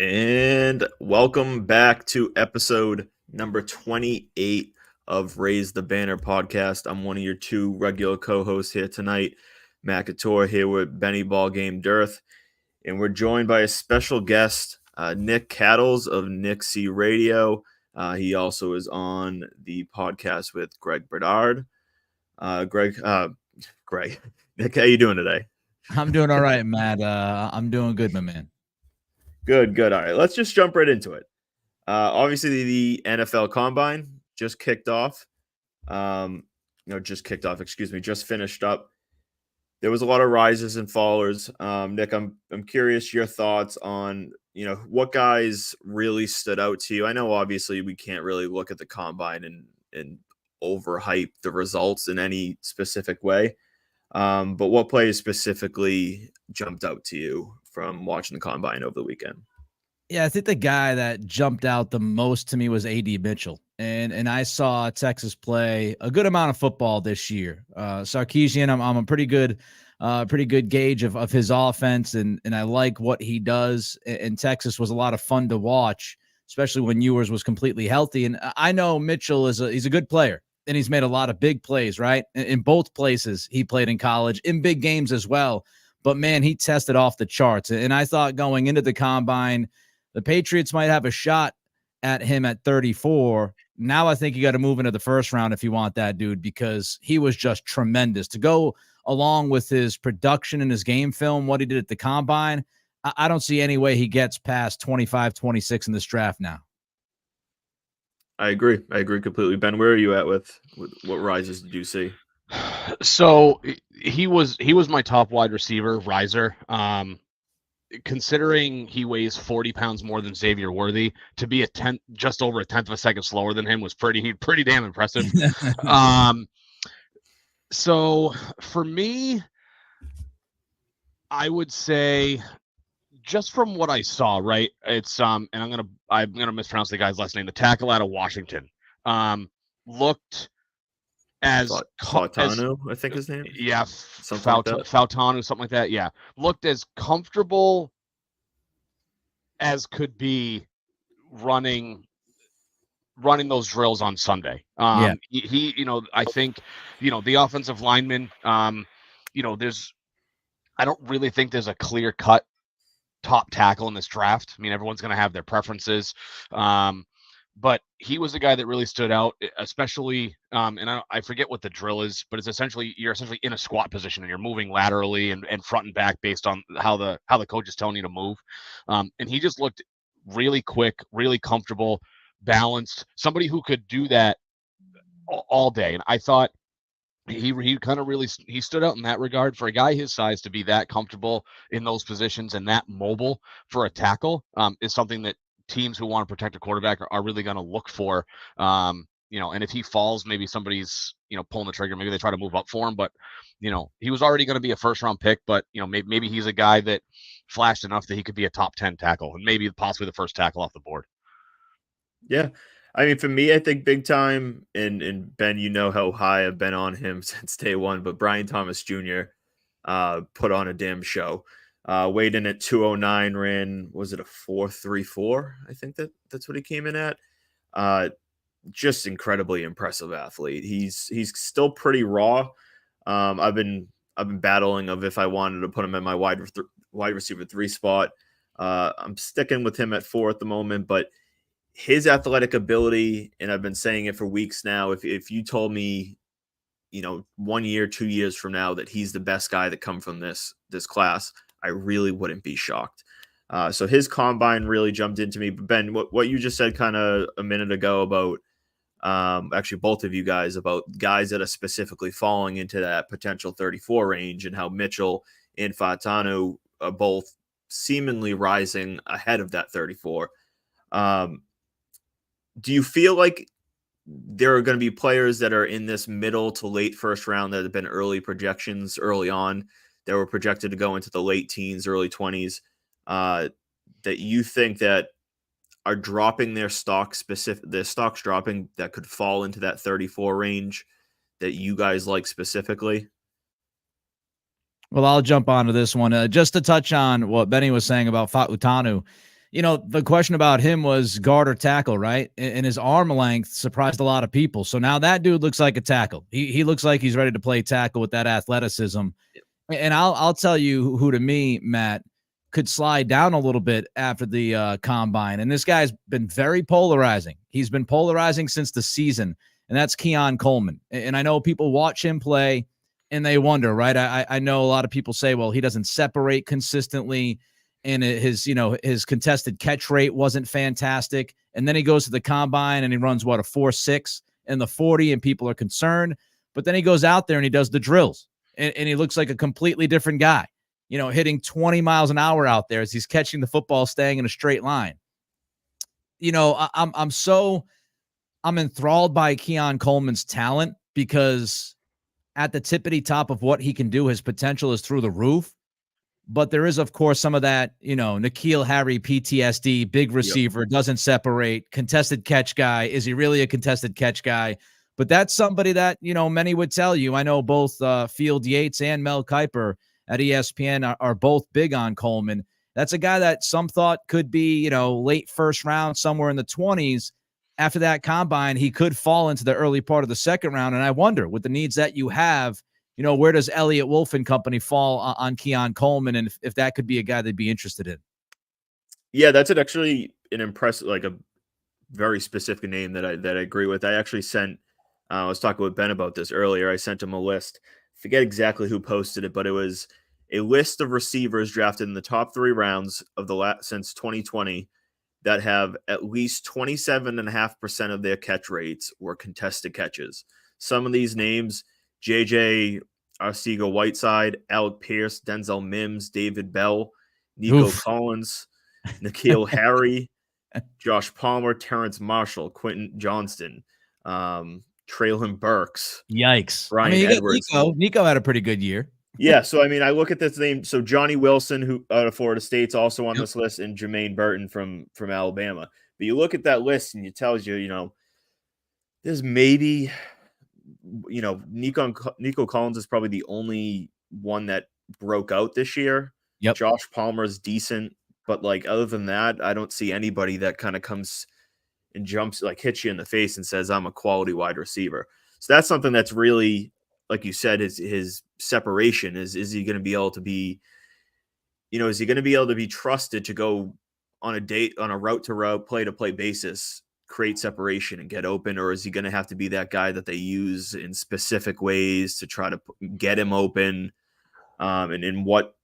And welcome back to episode number 28 of Raise the Banner podcast. I'm one of your two regular co-hosts here tonight, Matt Couture, here with Benny Ballgame Dearth. And we're joined by a special guest, Nick Cattles of Nick C Radio. He also is on the podcast with Greg Bedard. Greg, Nick, how you doing today? I'm doing all right, Matt. I'm doing good, my man. Good. All right, let's just jump right into it. Obviously, the NFL Combine just kicked off. Just finished up. There was a lot of rises and fallers. Nick, I'm curious your thoughts on what guys really stood out to you. I know obviously we can't really look at the Combine and overhype the results in any specific way. But what players specifically jumped out to you from watching the Combine over the weekend? Yeah, I think the guy that jumped out the most to me was A.D. Mitchell. And I saw Texas play a good amount of football this year. Sarkisian, I'm a pretty good gauge of his offense, and I like what he does. And Texas was a lot of fun to watch, especially when Ewers was completely healthy. And I know Mitchell he's a good player, and he's made a lot of big plays, right? In both places he played in college, in big games as well. But, man, he tested off the charts. And I thought going into the Combine, the Patriots might have a shot at him at 34. Now I think you got to move into the first round if you want that dude, because he was just tremendous. To go along with his production and his game film, what he did at the Combine, I don't see any way he gets past 25, 26 in this draft now. I agree completely. Ben, where are you at with what rises did you see? So he was my top wide receiver riser. Considering he weighs 40 pounds more than Xavier Worthy, to be just over a tenth of a second slower than him was pretty damn impressive. So for me, I would say, just from what I saw, right? It's and I'm gonna mispronounce the guy's last name. The tackle out of Washington looked as Fautanu, I think his name. Yeah, Fautanu, something like that. Yeah, looked as comfortable as could be running those drills on Sunday. He I think, the offensive lineman, I don't really think there's a clear cut top tackle in this draft. I mean, everyone's going to have their preferences. But he was a guy that really stood out, especially, and I forget what the drill is, but you're essentially in a squat position and you're moving laterally and front and back based on how the coach is telling you to move. And he just looked really quick, really comfortable, balanced, somebody who could do that all day. And I thought he kind of really stood out in that regard. For a guy his size to be that comfortable in those positions and that mobile for a tackle is something that teams who want to protect a quarterback are really going to look for. And if he falls, maybe somebody's, pulling the trigger, maybe they try to move up for him, but he was already going to be a first round pick, but maybe he's a guy that flashed enough that he could be a top 10 tackle and maybe possibly the first tackle off the board. Yeah. I mean, for me, I think big time, and Ben, how high I've been on him since day one, but Brian Thomas Jr. Put on a damn show. Weighed in at 209, ran, was it a 4.34? I think that's what he came in at. Just incredibly impressive athlete. He's still pretty raw. I've been battling of if I wanted to put him in my wide receiver 3 spot. I'm sticking with him at 4 at the moment, but his athletic ability, and I've been saying it for weeks now, if you told me, 1 year, 2 years from now that he's the best guy that come from this class, I really wouldn't be shocked. So his combine really jumped into me. But Ben, what you just said kind of a minute ago about actually both of you guys, about guys that are specifically falling into that potential 34 range, and how Mitchell and Fautanu are both seemingly rising ahead of that 34. Do you feel like there are going to be players that are in this middle to late first round that have been early projections early on that were projected to go into the late teens, early 20s, that you think that are dropping their stocks dropping that could fall into that 34 range that you guys like specifically? Well, I'll jump onto this one. Just to touch on what Benny was saying about Fautanu. The question about him was guard or tackle, right? And his arm length surprised a lot of people. So now that dude looks like a tackle. He looks like he's ready to play tackle with that athleticism. And I'll tell you who to me, Matt, could slide down a little bit after the combine. And this guy's been very polarizing. He's been polarizing since the season, and that's Keon Coleman. And I know people watch him play and they wonder, right? I know a lot of people say, well, he doesn't separate consistently, and his contested catch rate wasn't fantastic. And then he goes to the combine and he runs a 4.6 in the 40, and people are concerned. But then he goes out there and he does the drills, and he looks like a completely different guy. Hitting 20 miles an hour out there as he's catching the football, staying in a straight line. I'm enthralled by Keon Coleman's talent, because at the tippity top of what he can do, his potential is through the roof. But there is, of course, some of that, N'Keal Harry PTSD, big receiver, doesn't separate, contested catch guy. Is he really a contested catch guy? But that's somebody that, many would tell you. I know both Field Yates and Mel Kiper at ESPN are both big on Coleman. That's a guy that some thought could be, late first round, somewhere in the 20s. After that combine, he could fall into the early part of the second round. And I wonder, with the needs that you have, where does Elliott Wolf and company fall on Keon Coleman, and if that could be a guy they'd be interested in? Yeah, that's actually an impressive, like a very specific name that I agree with. I actually sent, I was talking with Ben about this earlier. I sent him a list. Forget exactly who posted it, but it was a list of receivers drafted in the top 3 rounds of since 2020 that have at least 27.5% of their catch rates were contested catches. Some of these names: JJ Arcega-Whiteside, Alec Pierce, Denzel Mims, David Bell, Nico Collins, N'Keal Harry, Josh Palmer, Terrence Marshall, Quentin Johnston, Treylon Burks. Yikes. Brian Edwards. Nico had a pretty good year. Yeah, so I look at this name. So Johnny Wilson, who out of Florida State's also on this list, and Jermaine Burton from Alabama. But you look at that list and it tells you, there's maybe, Nico Collins is probably the only one that broke out this year. Yep. Josh Palmer's decent, but other than that, I don't see anybody that kind of comes and jumps, hits you in the face and says, I'm a quality wide receiver. So that's something that's really, like you said, his separation is he going to be able to be, is he going to be able to be trusted to go on a route to route, play to play basis, create separation and get open? Or is he going to have to be that guy that they use in specific ways to try to get him open? And in what,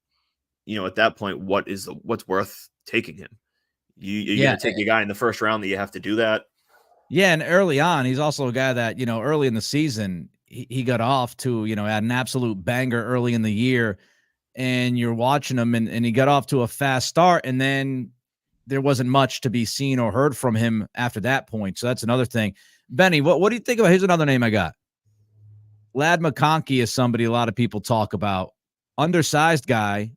at that point, what's worth taking him? You're going to take a guy in the first round that you have to do that? Yeah. And early on, he's also a guy that, early in the season, he got off to, had an absolute banger early in the year, and you're watching him and he got off to a fast start, and then there wasn't much to be seen or heard from him after that point. So that's another thing. Benny, what do you think about, here's another name I got. Ladd McConkey is somebody a lot of people talk about. Undersized guy.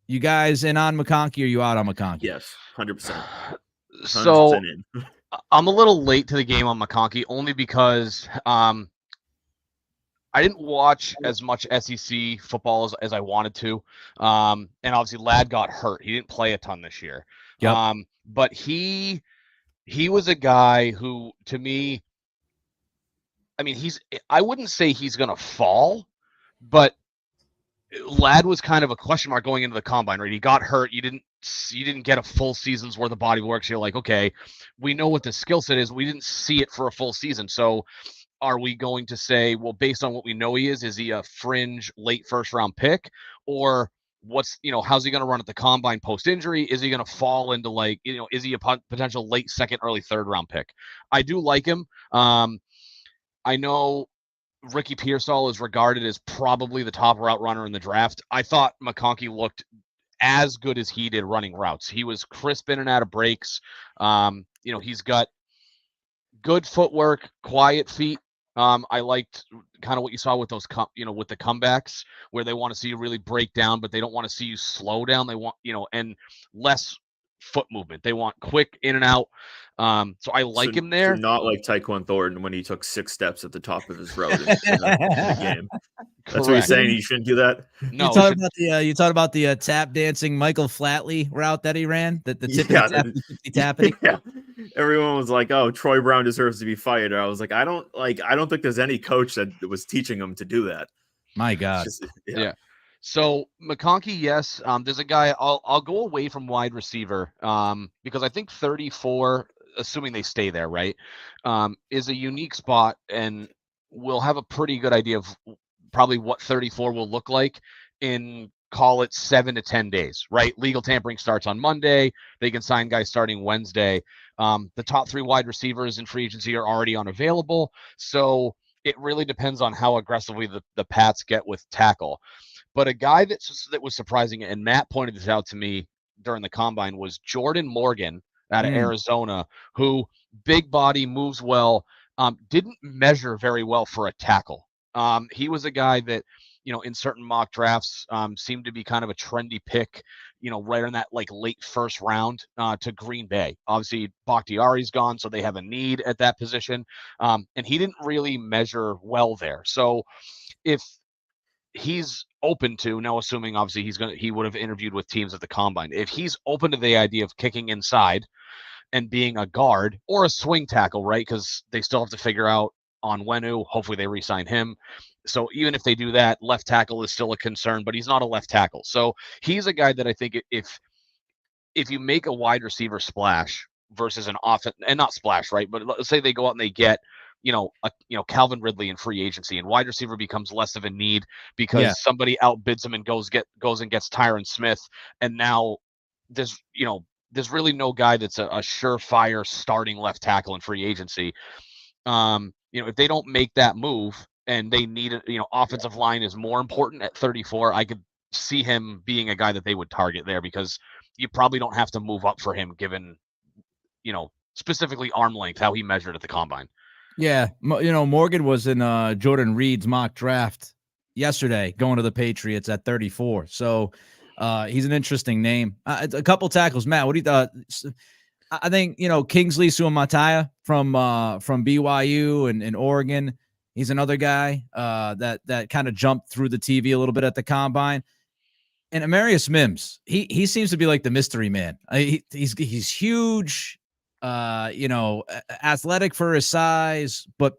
You guys in on McConkey, or you out on McConkey? Yes, 100%. So I'm a little late to the game on McConkey, only because I didn't watch as much SEC football as I wanted to. And obviously Ladd got hurt. He didn't play a ton this year. Yep. But he was a guy who, to me, I wouldn't say he's going to fall, but Ladd was kind of a question mark going into the combine, right? He got hurt. You didn't get a full season's worth of body work. So you're like, okay, we know what the skill set is. We didn't see it for a full season. So are we going to say, well, based on what we know he is he a fringe late first round pick? Or how's he going to run at the combine post injury? Is he going to fall into is he a potential late second, early third round pick? I do like him. I know Ricky Pearsall is regarded as probably the top route runner in the draft. I thought McConkey looked as good as he did running routes. He was crisp in and out of breaks. He's got good footwork, quiet feet. I liked kind of what you saw with those, with the comebacks, where they want to see you really break down, but they don't want to see you slow down. They want, and less foot movement. They want quick in and out. So I like him there. So not like Tyquan Thornton when he took 6 steps at the top of his route in the game. That's what you're saying. You shouldn't do that. No, you talk about the tap dancing Michael Flatley route that he ran. The tippity. Yeah. Everyone was like, "Oh, Troy Brown deserves to be fired." I was like, I don't think there's any coach that was teaching him to do that. My God. Yeah. So McConkey, yes. There's a guy. I'll go away from wide receiver because I think 34, assuming they stay there, right, is a unique spot, and we'll have a pretty good idea of probably what 34 will look like in, call it, 7 to 10 days, right? Legal tampering starts on Monday. They can sign guys starting Wednesday. The top 3 wide receivers in free agency are already unavailable. So it really depends on how aggressively the Pats get with tackle. But a guy that was surprising, and Matt pointed this out to me during the combine, was Jordan Morgan out of Arizona, who big body, moves well, didn't measure very well for a tackle. He was a guy that, in certain mock drafts, seemed to be kind of a trendy pick, right in that like late first round to Green Bay. Obviously, Bakhtiari's gone, so they have a need at that position. And he didn't really measure well there. So if he's open to, now assuming obviously he would have interviewed with teams at the combine, if he's open to the idea of kicking inside and being a guard or a swing tackle, right? Because they still have to figure out on Onwenu. Hopefully they re-sign him. So even if they do that, left tackle is still a concern, but he's not a left tackle. So he's a guy that I think if you make a wide receiver splash versus an offense, and not splash, right? But let's say they go out and they get, Calvin Ridley in free agency, and wide receiver becomes less of a need because somebody outbids him and goes and gets Tyron Smith. And now there's really no guy that's a surefire starting left tackle in free agency. If they don't make that move and they need it, offensive line is more important at 34. I could see him being a guy that they would target there because you probably don't have to move up for him given, specifically arm length, how he measured at the combine. Yeah. Morgan was in Jordan Reed's mock draft yesterday going to the Patriots at 34. So he's an interesting name. A couple tackles. Matt, what do you thought? I think, Kingsley Suamataia from BYU and Oregon. He's another guy that kind of jumped through the TV a little bit at the combine. And Amarius Mims, he seems to be like the mystery man. He's huge, athletic for his size, but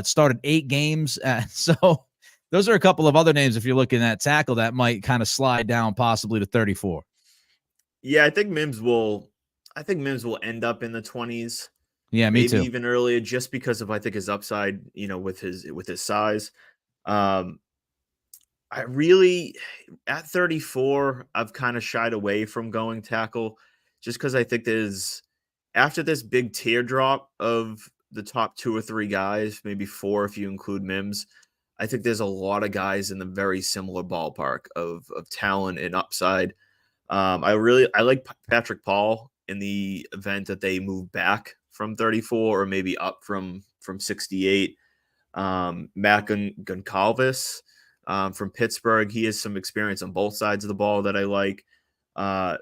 started 8 games. So those are a couple of other names if you're looking at tackle that might kind of slide down possibly to 34. Yeah, I think Mims will end up in the 20s. Yeah, me too. Maybe even earlier, just because of, I think, his upside, with his size. I really, at 34, I've kind of shied away from going tackle just because I think after this big teardrop of the top 2 or 3 guys, maybe 4 if you include Mims, I think there's a lot of guys in the very similar ballpark of talent and upside. I like Patrick Paul in the event that they move back from 34 or maybe up from 68. Matt Goncalves from Pittsburgh, he has some experience on both sides of the ball that I like. I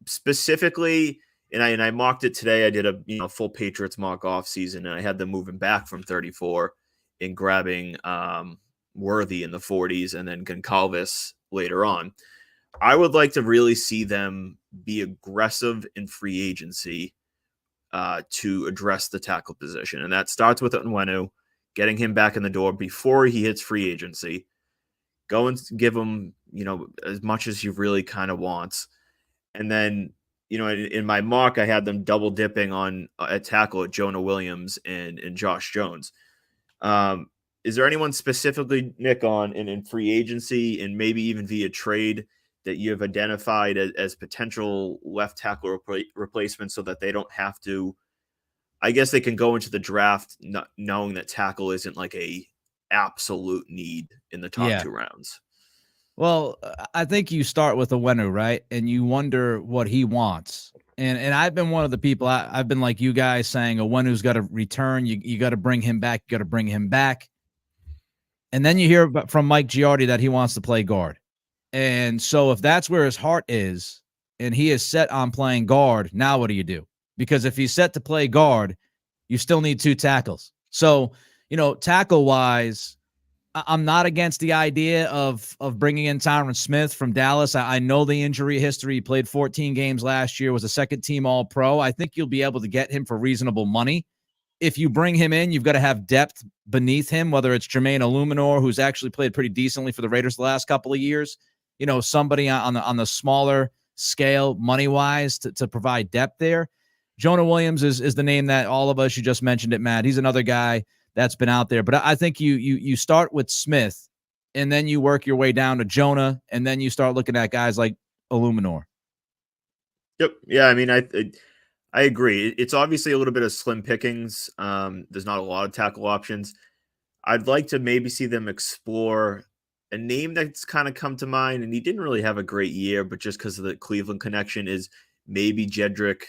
specifically, and I mocked it today. I did a full Patriots mock off season, and I had them moving back from 34 and grabbing Worthy in the 40s, and then Goncalves later on. I would like to really see them be aggressive in free agency to address the tackle position. And that starts with Onwenu, getting him back in the door before he hits free agency. Go and give him, as much as he really kind of wants. And then, in my mock, I had them double dipping on a tackle at Jonah Williams and Josh Jones. Is there anyone specifically, Nick, in free agency and maybe even via trade that you have identified as potential left tackle replacements so that they don't have to, I guess they can go into the draft not knowing that tackle isn't like a absolute need in the top 2 rounds? Well, I think you start with Onwenu, right? And you wonder what he wants. And I've been one of the people, I've been like you guys saying Onwenu's got to return. You got to bring him back. You got to bring him back. And then you hear from Mike Giardi that he wants to play guard. And so if that's where his heart is, and he is set on playing guard, now what do you do? Because if he's set to play guard, you still need 2 tackles. So, tackle-wise, I'm not against the idea of bringing in Tyron Smith from Dallas. I know the injury history. He played 14 games last year, was a second-team All-Pro. I think you'll be able to get him for reasonable money. If you bring him in, you've got to have depth beneath him, whether it's Jermaine Illuminor, who's actually played pretty decently for the Raiders the last couple of years. Somebody on the smaller scale, money-wise, to provide depth there. Jonah Williams is the name that all of us, you just mentioned it, Matt. He's another guy that's been out there. But I think you start with Smith, and then you work your way down to Jonah, and then you start looking at guys like Illuminor. Yep. Yeah, I mean, I agree. It's obviously a little bit of slim pickings. There's not a lot of tackle options. I'd like to maybe see them explore a name that's kind of come to mind, and he didn't really have a great year, but just because of the Cleveland connection, is maybe Jedrick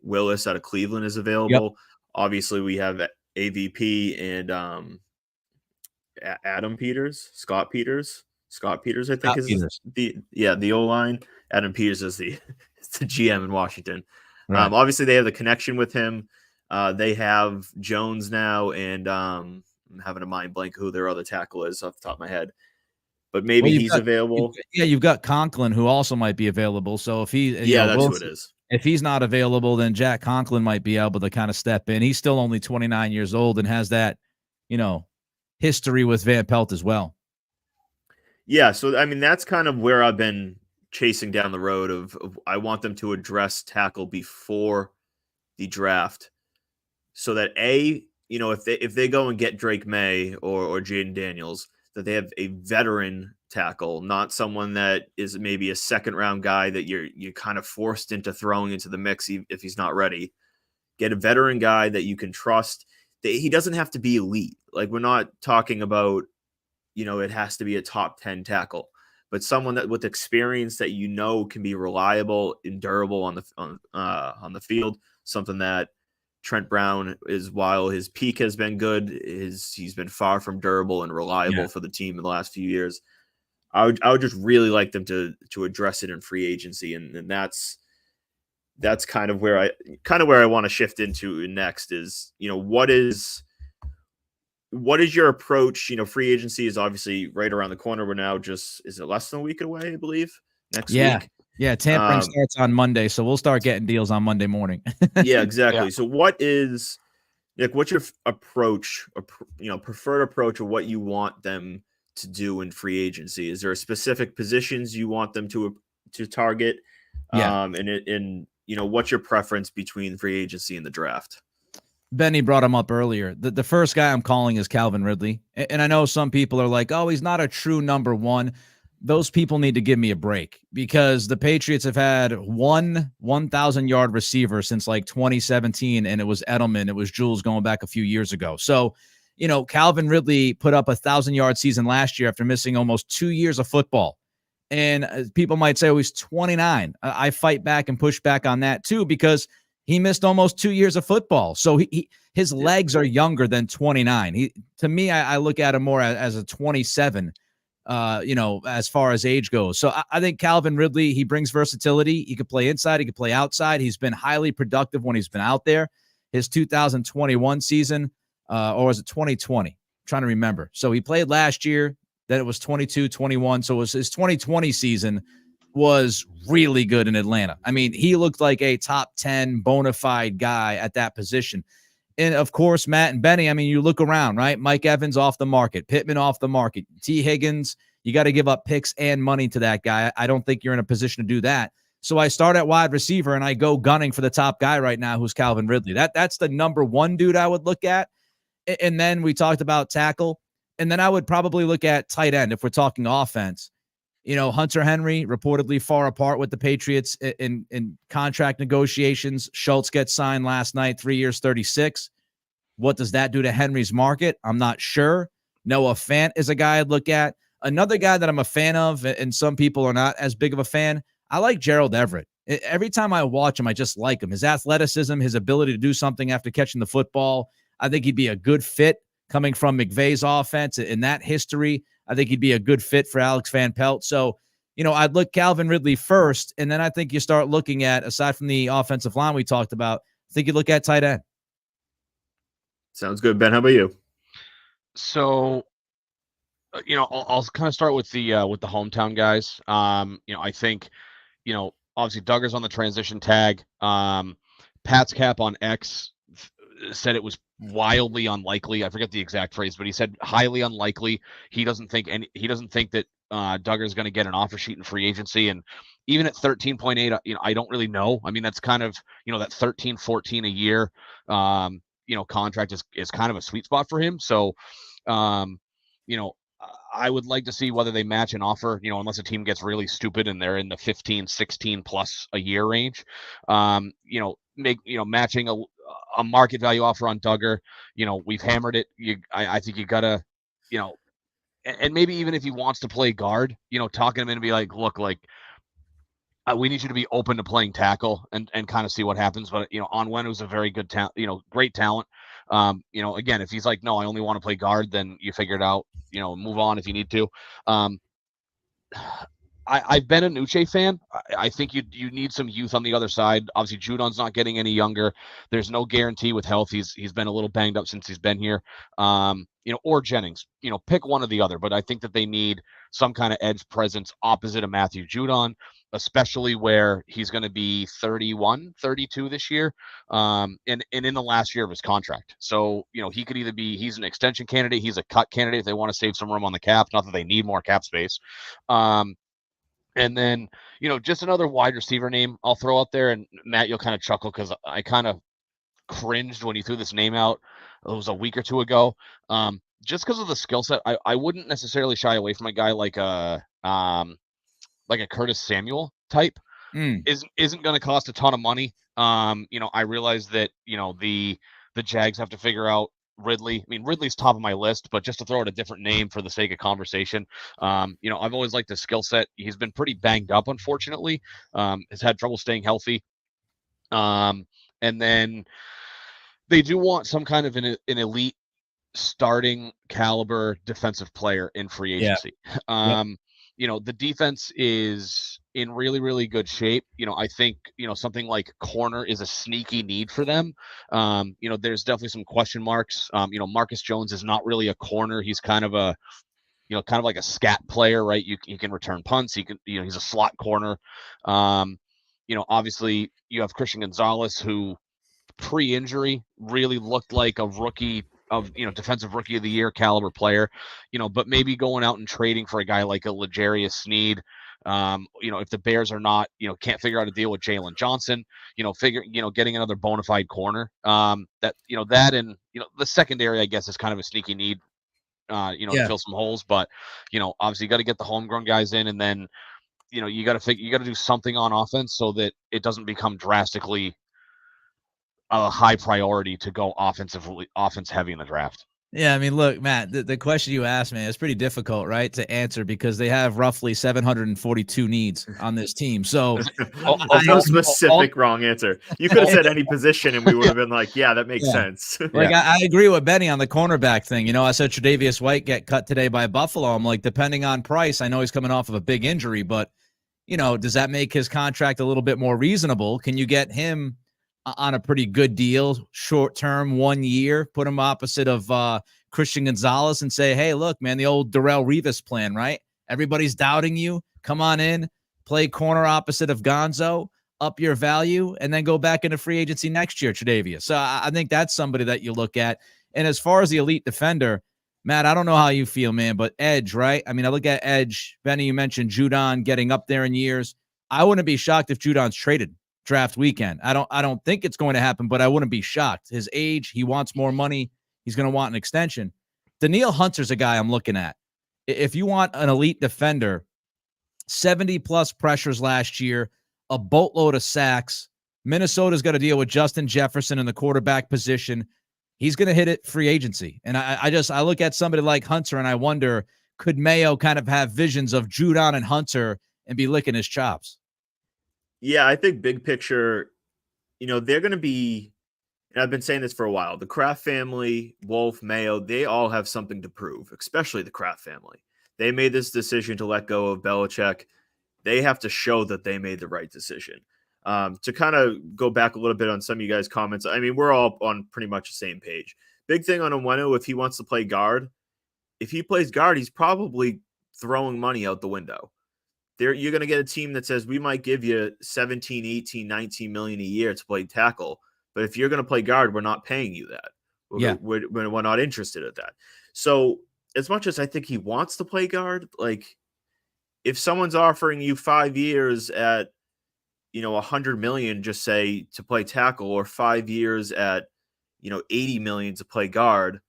Willis out of Cleveland is available. Yep. Obviously, we have AVP and Scott Peters, I think is the O-line. Adam Peters is the GM in Washington. Right. Obviously, they have the connection with him. They have Jones now, and I'm having a mind blank who their other tackle is off the top of my head. But maybe he's available. You've got Conklin, who also might be available. So if he, that's who it is. If he's not available, then Jack Conklin might be able to kind of step in. He's still only 29 years old and has that, history with Van Pelt as well. Yeah, so I mean that's kind of where I've been chasing down the road of I want them to address tackle before the draft, so that if they go and get Drake May or Jaden Daniels, that they have a veteran tackle, not someone that is maybe a second round guy that you're kind of forced into throwing into the mix if he's not ready. Get a veteran guy that you can trust. He doesn't have to be elite. Like, we're not talking about, it has to be a top 10 tackle, but someone that with experience that can be reliable and durable on the field. Something that Trent Brown is, while his peak has been good, he's been far from durable and reliable for the team in the last few years. I would just really like them to address it in free agency, and that's kind of where I want to shift into next is, what is your approach? Free agency is obviously right around the corner. We're now is it less than a week away, I believe, next week? Yeah, tampering starts on Monday, so we'll start getting deals on Monday morning. Yeah, exactly. Yeah. So what's your approach, or preferred approach of what you want them to do in free agency? Is there specific positions you want them to target? Yeah. And what's your preference between free agency and the draft? Benny brought him up earlier. The first guy I'm calling is Calvin Ridley. And I know some people are like, oh, he's not a true number one. Those people need to give me a break, because the Patriots have had one 1,000-yard receiver since like 2017, and it was Edelman. It was Jules going back a few years ago. So, Calvin Ridley put up 1,000-yard season last year after missing almost 2 years of football. And people might say, oh, he's 29. I fight back and push back on that too, because he missed almost 2 years of football. So his legs are younger than 29. To me, I look at him more as a 27, as far as age goes. So I think Calvin Ridley, he brings versatility. He could play inside. He could play outside. He's been highly productive when he's been out there. His 2021 season, or was it 2020? I'm trying to remember. So he played last year. Then it was 22, 21. So it was his 2020 season was really good in Atlanta. I mean, he looked like a top 10 bona fide guy at that position. And of course, Matt and Benny, I mean, you look around, right? Mike Evans off the market, Pittman off the market, T. Higgins, you got to give up picks and money to that guy. I don't think you're in a position to do that. So I start at wide receiver and I go gunning for the top guy right now, who's Calvin Ridley. That's the number one dude I would look at. And then we talked about tackle. And then I would probably look at tight end if we're talking offense. Hunter Henry reportedly far apart with the Patriots in contract negotiations. Schultz gets signed last night, 3 years, 36. What does that do to Henry's market? I'm not sure. Noah Fant is a guy I'd look at. Another guy that I'm a fan of, and some people are not as big of a fan, I like Gerald Everett. Every time I watch him, I just like him. His athleticism, his ability to do something after catching the football. I think he'd be a good fit coming from McVay's offense in that history. I think he'd be a good fit for Alex Van Pelt. So, I'd look Calvin Ridley first, and then I think you start looking at, aside from the offensive line we talked about, I think you look at tight end. Sounds good, Ben. How about you? So, I'll kind of start with the hometown guys. I think, obviously Duggar's on the transition tag. Pat's Cap on X said it was wildly unlikely. I forget the exact phrase, but he said highly unlikely. He doesn't think that Duggar is going to get an offer sheet in free agency. And even at 13.8, I don't really know. I mean, that's kind of, that 13, 14 a year, contract is kind of a sweet spot for him. So, I would like to see whether they match an offer, unless a team gets really stupid and they're in the 15, 16 plus a year range. Matching a market value offer on Duggar. We've hammered it. I think you gotta, and maybe even if he wants to play guard, talking to him and be like, look, like, we need you to be open to playing tackle and kind of see what happens. But, Onwenu's a very good talent, great talent. Again, if he's like, no, I only want to play guard, then you figure it out, move on if you need to. I've been a Nuche fan. I think you need some youth on the other side. Obviously, Judon's not getting any younger. There's no guarantee with health. He's been a little banged up since he's been here. Or Jennings. Pick one or the other. But I think that they need some kind of edge presence opposite of Matthew Judon, especially where he's going to be 31, 32 this year, and in the last year of his contract. So, he could either he's an extension candidate, he's a cut candidate if they want to save some room on the cap. Not that they need more cap space. And then, just another wide receiver name I'll throw out there. And Matt, you'll kind of chuckle because I kind of cringed when you threw this name out. It was a week or two ago. Just because of the skill set, I wouldn't necessarily shy away from a guy like a Curtis Samuel type. Isn't going to cost a ton of money. I realize that, the Jags have to figure out Ridley. I mean, Ridley's top of my list, but just to throw out a different name for the sake of conversation, I've always liked his skill set. He's been pretty banged up, unfortunately. Has had trouble staying healthy. And then they do want some kind of an elite starting caliber defensive player in free agency. Yeah. The defense is in really, really good shape. I think, something like corner is a sneaky need for them. There's definitely some question marks. Marcus Jones is not really a corner. He's kind of like a scat player, right? He can return punts. He's a slot corner. Obviously you have Christian Gonzalez, who pre-injury really looked like a rookie of defensive rookie of the year caliber player, but maybe going out and trading for a guy like a L'Jarius Sneed, if the Bears are not, can't figure out a deal with Jalen Johnson, getting another bona fide corner, that and the secondary, I guess, is kind of a sneaky need, to fill some holes, but obviously you got to get the homegrown guys in, and then you got to do something on offense so that it doesn't become drastically a high priority to go offense heavy in the draft. Yeah, I mean, look, Matt, the question you asked me is pretty difficult, right, to answer because they have roughly 742 needs on this team. So no specific wrong answer. You could have said any position and we would have been like, yeah, that makes sense. Like I agree with Benny on the cornerback thing. I said Tre'Davious White get cut today by Buffalo. I'm like, depending on price, I know he's coming off of a big injury, but does that make his contract a little bit more reasonable? Can you get him on a pretty good deal, short term, 1 year, put him opposite of Christian Gonzalez and say, hey, look, man, the old Darrelle Revis plan, right? Everybody's doubting you. Come on in, play corner opposite of Gonzo, up your value, and then go back into free agency next year, Tre'Davious. So I think that's somebody that you look at. And as far as the elite defender, Matt, I don't know how you feel, man, but edge, right? I mean, I look at edge. Benny, you mentioned Judon getting up there in years. I wouldn't be shocked if Judon's traded draft weekend. I don't think it's going to happen, but I wouldn't be shocked. His age, he wants more money. He's going to want an extension. Danielle Hunter's a guy I'm looking at. If you want an elite defender, 70 plus pressures last year, a boatload of sacks. Minnesota's got to deal with Justin Jefferson in the quarterback position. He's going to hit it free agency. And I look at somebody like Hunter and I wonder, could Mayo kind of have visions of Judon and Hunter and be licking his chops? Yeah, I think big picture, they're going to be, and I've been saying this for a while, the Kraft family, Wolf, Mayo, they all have something to prove, especially the Kraft family. They made this decision to let go of Belichick they have to show that they made the right decision. To kind of go back a little bit on some of you guys' comments, I mean, we're all on pretty much the same page. Big thing on Onwenu, if he wants to play guard, if he plays guard, he's probably throwing money out the window. You're going to get a team that says, we might give you 17, 18, 19 million a year to play tackle. But if you're going to play guard, we're not paying you that. We're not interested in that. So as much as I think he wants to play guard, like if someone's offering you 5 years at, 100 million, just say to play tackle, or 5 years at, 80 million to play guard,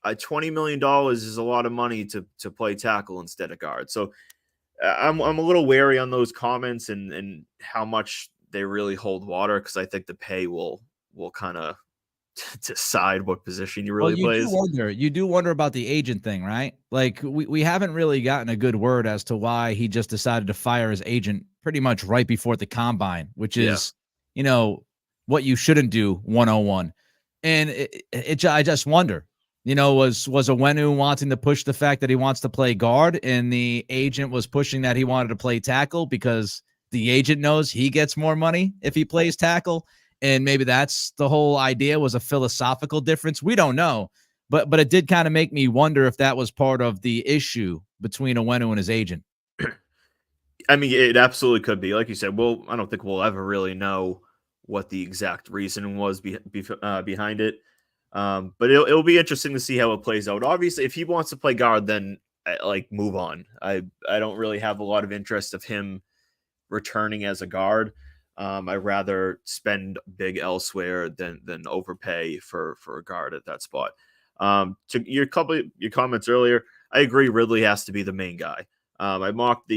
$20 million is a lot of money to play tackle instead of guard. So I'm a little wary on those comments and how much they really hold water, because I think the pay will kind of decide what position you really plays. You do wonder about the agent thing, right? Like we haven't really gotten a good word as to why he just decided to fire his agent pretty much right before the combine, which is, what you shouldn't do 101. And I just wonder, was Onwenu wanting to push the fact that he wants to play guard, and the agent was pushing that he wanted to play tackle because the agent knows he gets more money if he plays tackle? And maybe that's the whole idea, was a philosophical difference. We don't know, but it did kind of make me wonder if that was part of the issue between Onwenu and his agent. I mean, it absolutely could be. Like you said, I don't think we'll ever really know what the exact reason was behind it. But it'll be interesting to see how it plays out. Obviously, if he wants to play guard, then move on. I don't really have a lot of interest of him returning as a guard. I'd rather spend big elsewhere than overpay for a guard at that spot. To your comments earlier, I agree Ridley has to be the main guy. I mocked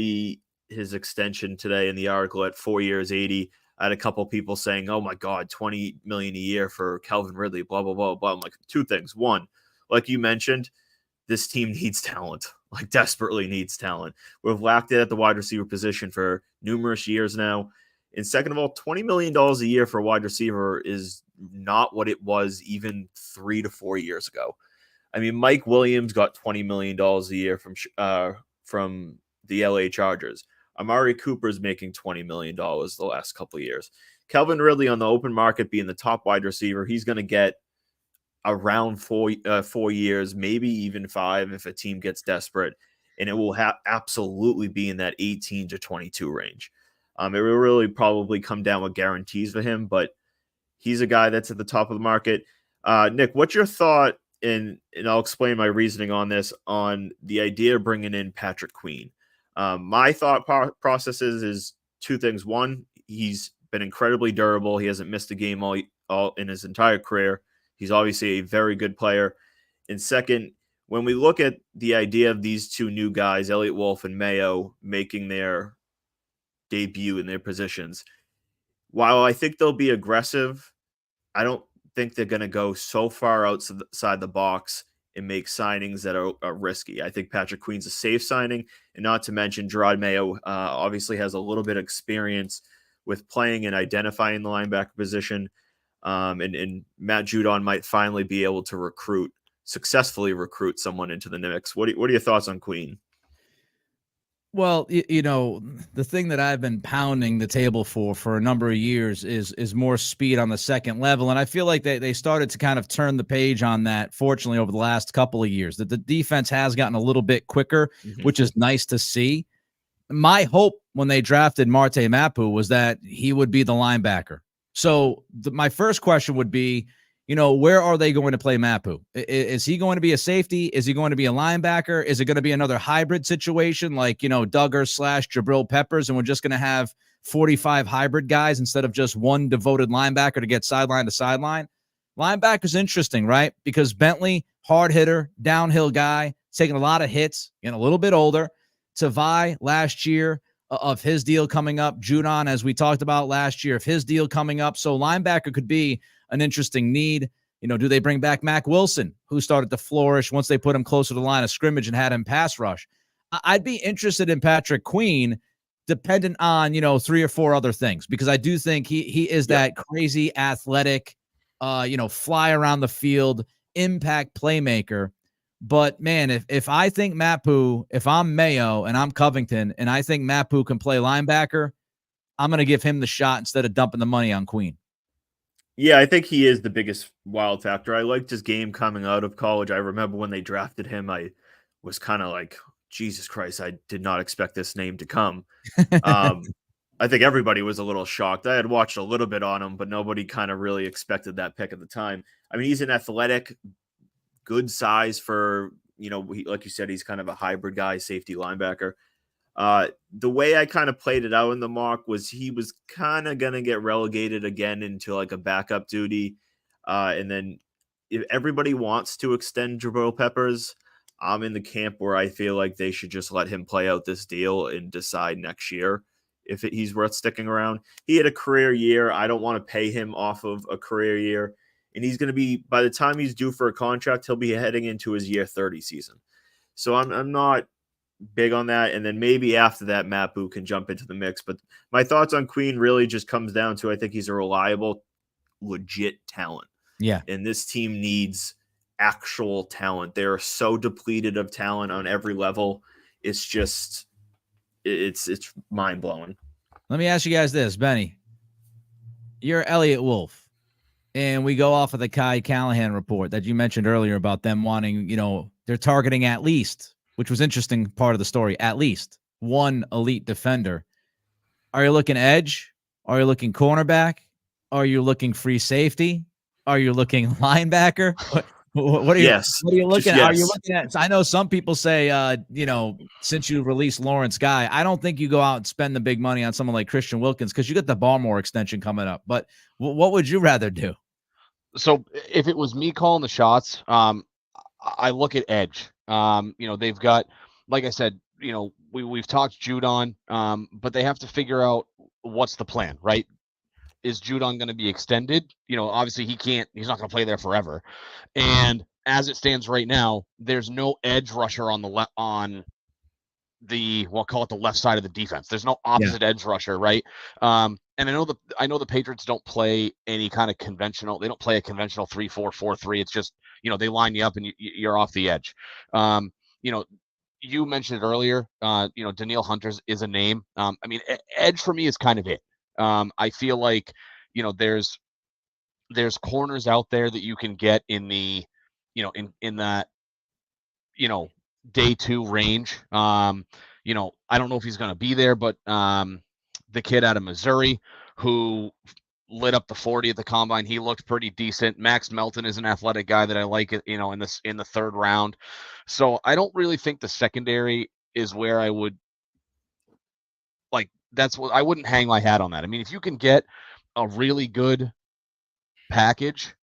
his extension today in the article at 4 years, 80. I had a couple people saying, "Oh my God, 20 million a year for Calvin Ridley." Blah blah blah blah. I'm like, two things. One, like you mentioned, this team needs talent. Like desperately needs talent. We've lacked it at the wide receiver position for numerous years now. And second of all, $20 million a year for a wide receiver is not what it was even 3 to 4 years ago. I mean, Mike Williams got $20 million a year from the LA Chargers. Amari Cooper's making $20 million the last couple of years. Calvin Ridley on the open market being the top wide receiver, he's going to get around 4 years, maybe even 5 if a team gets desperate. And it will absolutely be in that 18 to 22 range. It will really probably come down with guarantees for him, but he's a guy that's at the top of the market. Nick, what's your thought, and I'll explain my reasoning on this, on the idea of bringing in Patrick Queen? My thought process is two things. One, he's been incredibly durable. He hasn't missed a game all in his entire career. He's obviously a very good player. And second, when we look at the idea of these two new guys, Elliott Wolf and Mayo, making their debut in their positions, while I think they'll be aggressive, I don't think they're going to go so far outside the box and make signings that are risky. I think Patrick Queen's a safe signing, and not to mention Gerard Mayo obviously has a little bit of experience with playing and identifying the linebacker position, and Matt Judon might finally be able to successfully recruit someone into the mix. What are your thoughts on Queen? Well, the thing that I've been pounding the table for a number of years is more speed on the second level. And I feel like they started to kind of turn the page on that, fortunately, over the last couple of years, that the defense has gotten a little bit quicker, which is nice to see. My hope when they drafted Marte Mapu was that he would be the linebacker. So my first question would be, where are they going to play Mapu? Is he going to be a safety? Is he going to be a linebacker? Is it going to be another hybrid situation like, Duggar / Jabril Peppers, and we're just going to have 45 hybrid guys instead of just one devoted linebacker to get sideline to sideline? Linebacker's interesting, right? Because Bentley, hard hitter, downhill guy, taking a lot of hits, getting a little bit older. Tavai last year of his deal coming up. Judon, as we talked about last year, of his deal coming up. So linebacker could be an interesting need. Do they bring back Mac Wilson, who started to flourish once they put him closer to the line of scrimmage and had him pass rush? I'd be interested in Patrick Queen, dependent on, 3 or 4 other things, because I do think he is that crazy athletic, fly around the field, impact playmaker. But man, if I think Mapu, if I'm Mayo and I'm Covington and I think Mapu can play linebacker, I'm going to give him the shot instead of dumping the money on Queen. Yeah, I think he is the biggest wild factor. I liked his game coming out of college. I remember when they drafted him, I was kind of like, Jesus Christ, I did not expect this name to come. I think everybody was a little shocked. I had watched a little bit on him, but nobody kind of really expected that pick at the time. I mean, he's an athletic, good size for, like you said, he's kind of a hybrid guy, safety linebacker. The way I kind of played it out in the mock was he was kind of going to get relegated again into like a backup duty. And then if everybody wants to extend Jabril Peppers, I'm in the camp where I feel like they should just let him play out this deal and decide next year if he's worth sticking around. He had a career year. I don't want to pay him off of a career year. And he's going to be, by the time he's due for a contract, he'll be heading into his year 30 season. So I'm not big on that. And then maybe after that, Mapu can jump into the mix. But my thoughts on Queen really just comes down to, I think he's a reliable, legit talent. Yeah. And this team needs actual talent. They're so depleted of talent on every level. It's just, it's mind blowing. Let me ask you guys this, Benny. You're Elliot Wolf, and we go off of the Kai Callahan report that you mentioned earlier about them wanting, they're targeting at least, which was interesting part of the story, at least one elite defender. Are you looking edge? Are you looking cornerback? Are you looking free safety? Are you looking linebacker? What are you? Yes. What are you looking at? Yes. Are you looking at? I know some people say, since you released Lawrence Guy, I don't think you go out and spend the big money on someone like Christian Wilkins because you got the Baltimore extension coming up. But what would you rather do? So if it was me calling the shots, I look at edge. They've got, like I said, we've talked Judon, but they have to figure out what's the plan, right? Is Judon going to be extended? Obviously he's not going to play there forever. And as it stands right now, there's no edge rusher on we'll call it the left side of the defense. There's no opposite edge rusher, right? And I know the Patriots don't play any kind of conventional. They don't play a conventional 3-4-4-3. It's just, they line you up and you're off the edge. You mentioned it earlier. Danielle Hunter is a name. Edge for me is kind of it. I feel like, there's corners out there that you can get in the, in that, day 2 range. I don't know if he's going to be there, but the kid out of Missouri who lit up the 40 at the combine, he looked pretty decent. Max Melton is an athletic guy that I like, in the 3rd round. So I don't really think the secondary is where I would that's what I wouldn't hang my hat on that. I mean, if you can get a really good package,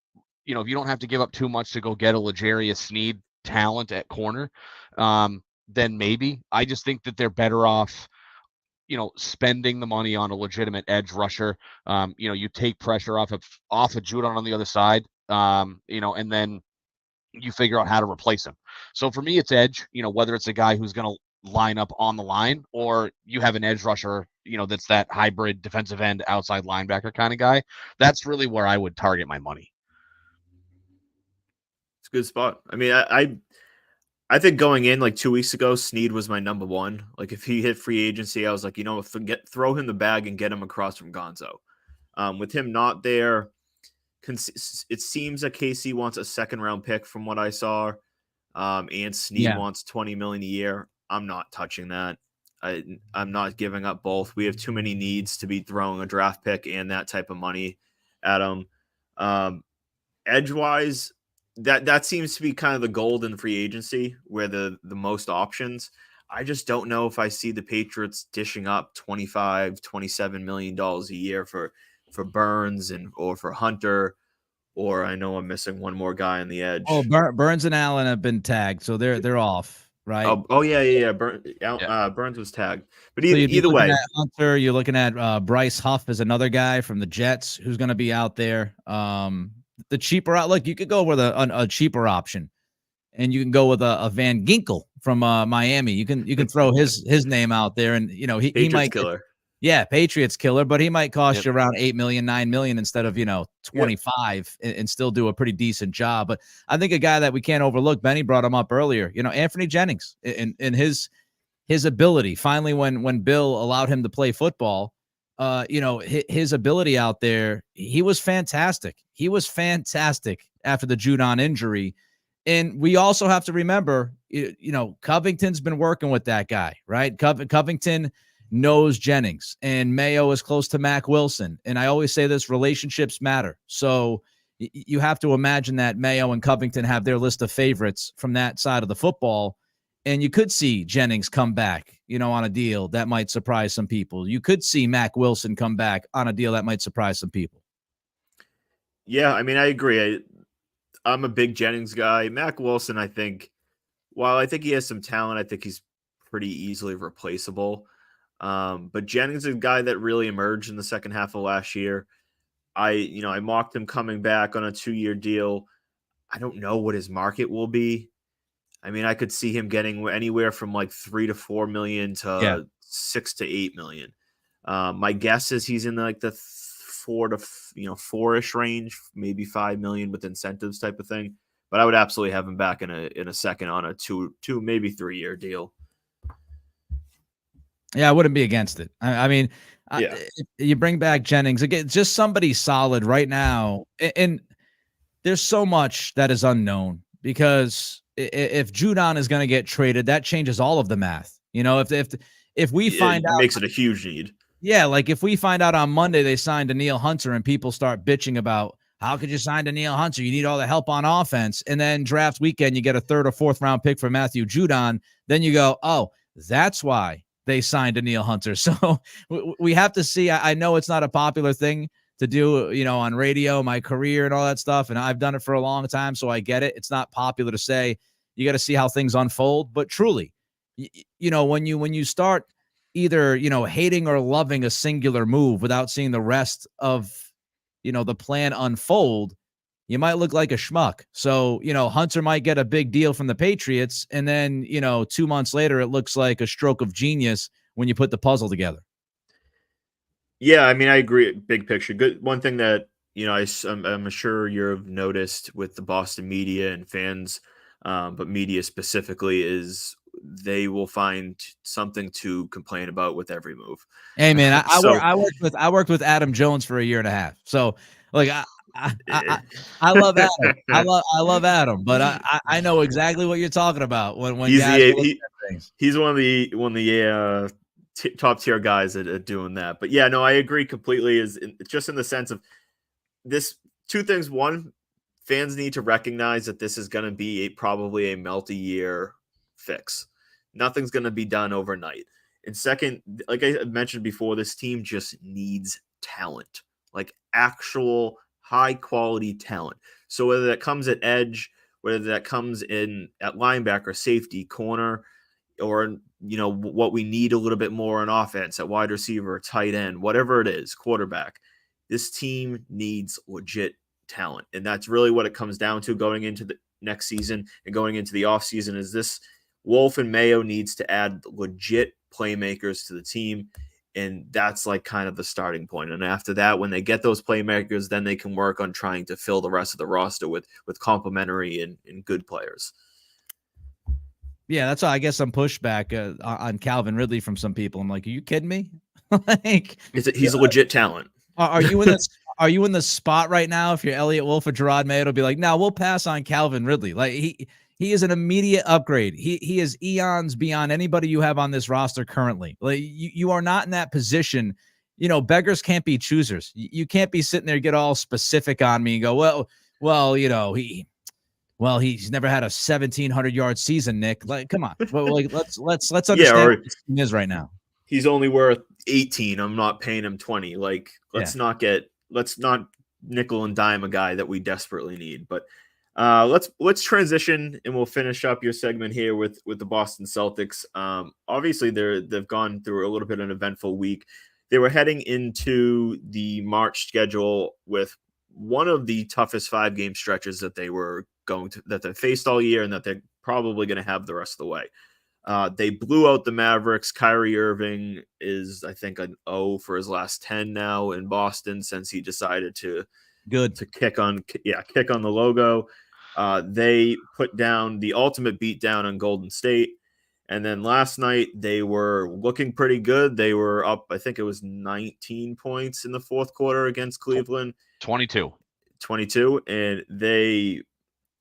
if you don't have to give up too much to go get a L'Jarius Sneed talent at corner, then maybe. I just think that they're better off, spending the money on a legitimate edge rusher. You take pressure off of Judon on the other side, and then you figure out how to replace him. So for me, it's edge, whether it's a guy who's going to line up on the line or you have an edge rusher, that's that hybrid defensive end outside linebacker kind of guy. That's really where I would target my money. It's a good spot. I mean, I think going in like 2 weeks ago, Sneed was my number one. Like if he hit free agency, I was like, throw him the bag and get him across from Gonzo. With him not there, it seems that KC wants a 2nd round pick from what I saw. And Sneed wants $20 million a year. I'm not touching that. I'm not giving up both. We have too many needs to be throwing a draft pick and that type of money at them. Edge-wise, that seems to be kind of the golden free agency where the most options. I just don't know if I see the Patriots dishing up $27 million a year for Burns or for Hunter, or I know I'm missing one more guy on the edge. Oh, Burns and Allen have been tagged, so they're off. Right. Yeah. Burns was tagged, but either way, Hunter, you're looking at Bryce Huff is another guy from the Jets who's going to be out there. The cheaper outlook, you could go with a cheaper option, and you can go with a Van Ginkel from Miami. You can throw his name out there, and he might killer. yeah, Patriots killer, but he might cost Yep. you around 8 million, 9 million instead of, 25 and still do a pretty decent job. But I think a guy that we can't overlook, Benny brought him up earlier, Anthony Jennings in his ability. Finally, when Bill allowed him to play football, his ability out there, he was fantastic. He was fantastic after the Judon injury. And we also have to remember, Covington's been working with that guy, right? Covington knows Jennings, and Mayo is close to Mack Wilson. And I always say this, relationships matter. So you have to imagine that Mayo and Covington have their list of favorites from that side of the football. And you could see Jennings come back, on a deal that might surprise some people. You could see Mack Wilson come back on a deal that might surprise some people. Yeah, I mean, I agree. I'm a big Jennings guy. Mack Wilson, I think, while I think he has some talent, I think he's pretty easily replaceable. But Jennings is a guy that really emerged in the second half of last year. I mocked him coming back on a 2-year deal. I don't know what his market will be. I mean, I could see him getting anywhere from like 3 to 4 million to 6 to 8 million. My guess is he's in like the 4-ish range, maybe 5 million with incentives type of thing. But I would absolutely have him back in a second on a 2 maybe 3-year deal. Yeah, I wouldn't be against it. I mean, yeah. You bring back Jennings again, just somebody solid right now. And there's so much that is unknown because if Judon is going to get traded, that changes all of the math. If we find out, it makes it a huge need. Yeah, like if we find out on Monday they signed Danielle Hunter and people start bitching about how could you sign Danielle Hunter? You need all the help on offense. And then draft weekend, you get a 3rd or 4th round pick for Matthew Judon. Then you go, oh, that's why they signed Danielle Hunter. So we have to see. I know it's not a popular thing to do, on radio, my career and all that stuff. And I've done it for a long time, so I get it. It's not popular to say. You got to see how things unfold. But truly, when you start either, hating or loving a singular move without seeing the rest of, the plan unfold, you might look like a schmuck. So, Hunter might get a big deal from the Patriots. And then, 2 months later, it looks like a stroke of genius when you put the puzzle together. Yeah, I mean, I agree. Big picture. Good. One thing that, I'm sure you've noticed with the Boston media and fans, but media specifically, is they will find something to complain about with every move. Hey, man, I worked with Adam Jones for a year and a half. So, like, I love Adam. I love Adam, but I know exactly what you're talking about when he's one of the top tier guys at doing that. But yeah, no, I agree completely. Just in the sense of this, 2 things. One, fans need to recognize that this is going to be probably a multi-year fix. Nothing's going to be done overnight. And second, like I mentioned before, this team just needs talent, like actual high quality talent. So whether that comes at edge, whether that comes in at linebacker, safety, corner, or what we need a little bit more on offense at wide receiver, tight end, whatever it is, quarterback, this team needs legit talent. And that's really what it comes down to going into the next season and going into the offseason. Is this Wolf and Mayo needs to add legit playmakers to the team. And that's like kind of the starting point. And after that, when they get those playmakers, then they can work on trying to fill the rest of the roster with complementary and good players. Yeah, that's why I guess some pushback on Calvin Ridley from some people. I'm like, are you kidding me? Like, he's a legit talent. Are you in this? Are you in the spot right now? If you're Elliott Wolf or Gerard Mayo, it'll be like, no, we'll pass on Calvin Ridley. Like he is an immediate upgrade. He is eons beyond anybody you have on this roster currently. Like you are not in that position. Beggars can't be choosers. You can't be sitting there, get all specific on me and go, well, he's never had a 1,700-yard season, Nick. Like, come on. Well, like, let's understand what this team is right now. He's only worth 18. I'm not paying him 20. Like, let's not nickel and dime a guy that we desperately need. But let's transition and we'll finish up your segment here with the Boston Celtics. Obviously they've gone through a little bit of an eventful week. They were heading into the March schedule with one of the toughest 5-game stretches that they faced all year and that they're probably going to have the rest of the way. They blew out the Mavericks. Kyrie Irving is, I think, an O for his last 10 now in Boston since he decided to kick on the logo. They put down the ultimate beatdown on Golden State. And then last night they were looking pretty good. They were up, I think it was 19 points in the fourth quarter against Cleveland. 22. And they,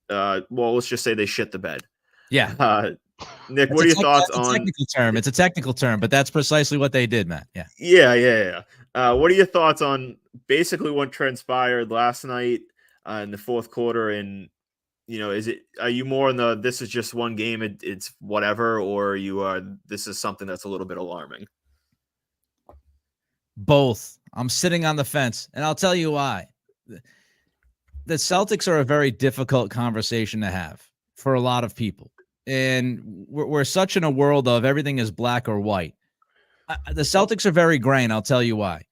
let's just say they shit the bed. Yeah. Nick, what are your thoughts on? Technical term? It's a technical term, but that's precisely what they did, Matt. Yeah. Yeah. What are your thoughts on basically what transpired last night in the fourth quarter? And are you more in the this is just one game, it's whatever, or this is something that's a little bit alarming? Both. I'm sitting on the fence, and I'll tell you why. The Celtics are a very difficult conversation to have for a lot of people. And we're such in a world of everything is black or white. The Celtics are very gray, and I'll tell you why.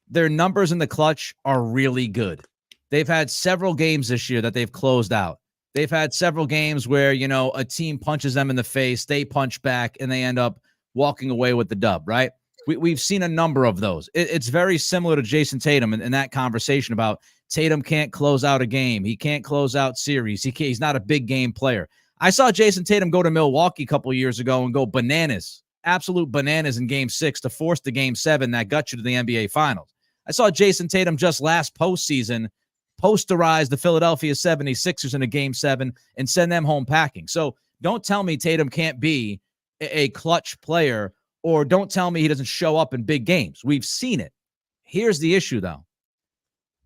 Their numbers in the clutch are really good. They've had several games this year that they've closed out. They've had several games where, a team punches them in the face, they punch back, and they end up walking away with the dub, right? We've seen a number of those. It's very similar to Jason Tatum in that conversation about Tatum can't close out a game. He can't close out series. He's not a big game player. I saw Jason Tatum go to Milwaukee a couple years ago and go bananas, absolute bananas in Game 6 to force the Game 7 that got you to the NBA Finals. I saw Jason Tatum just last postseason posterize the Philadelphia 76ers in a Game 7 and send them home packing. So don't tell me Tatum can't be a clutch player, or don't tell me he doesn't show up in big games. We've seen it. Here's the issue, though.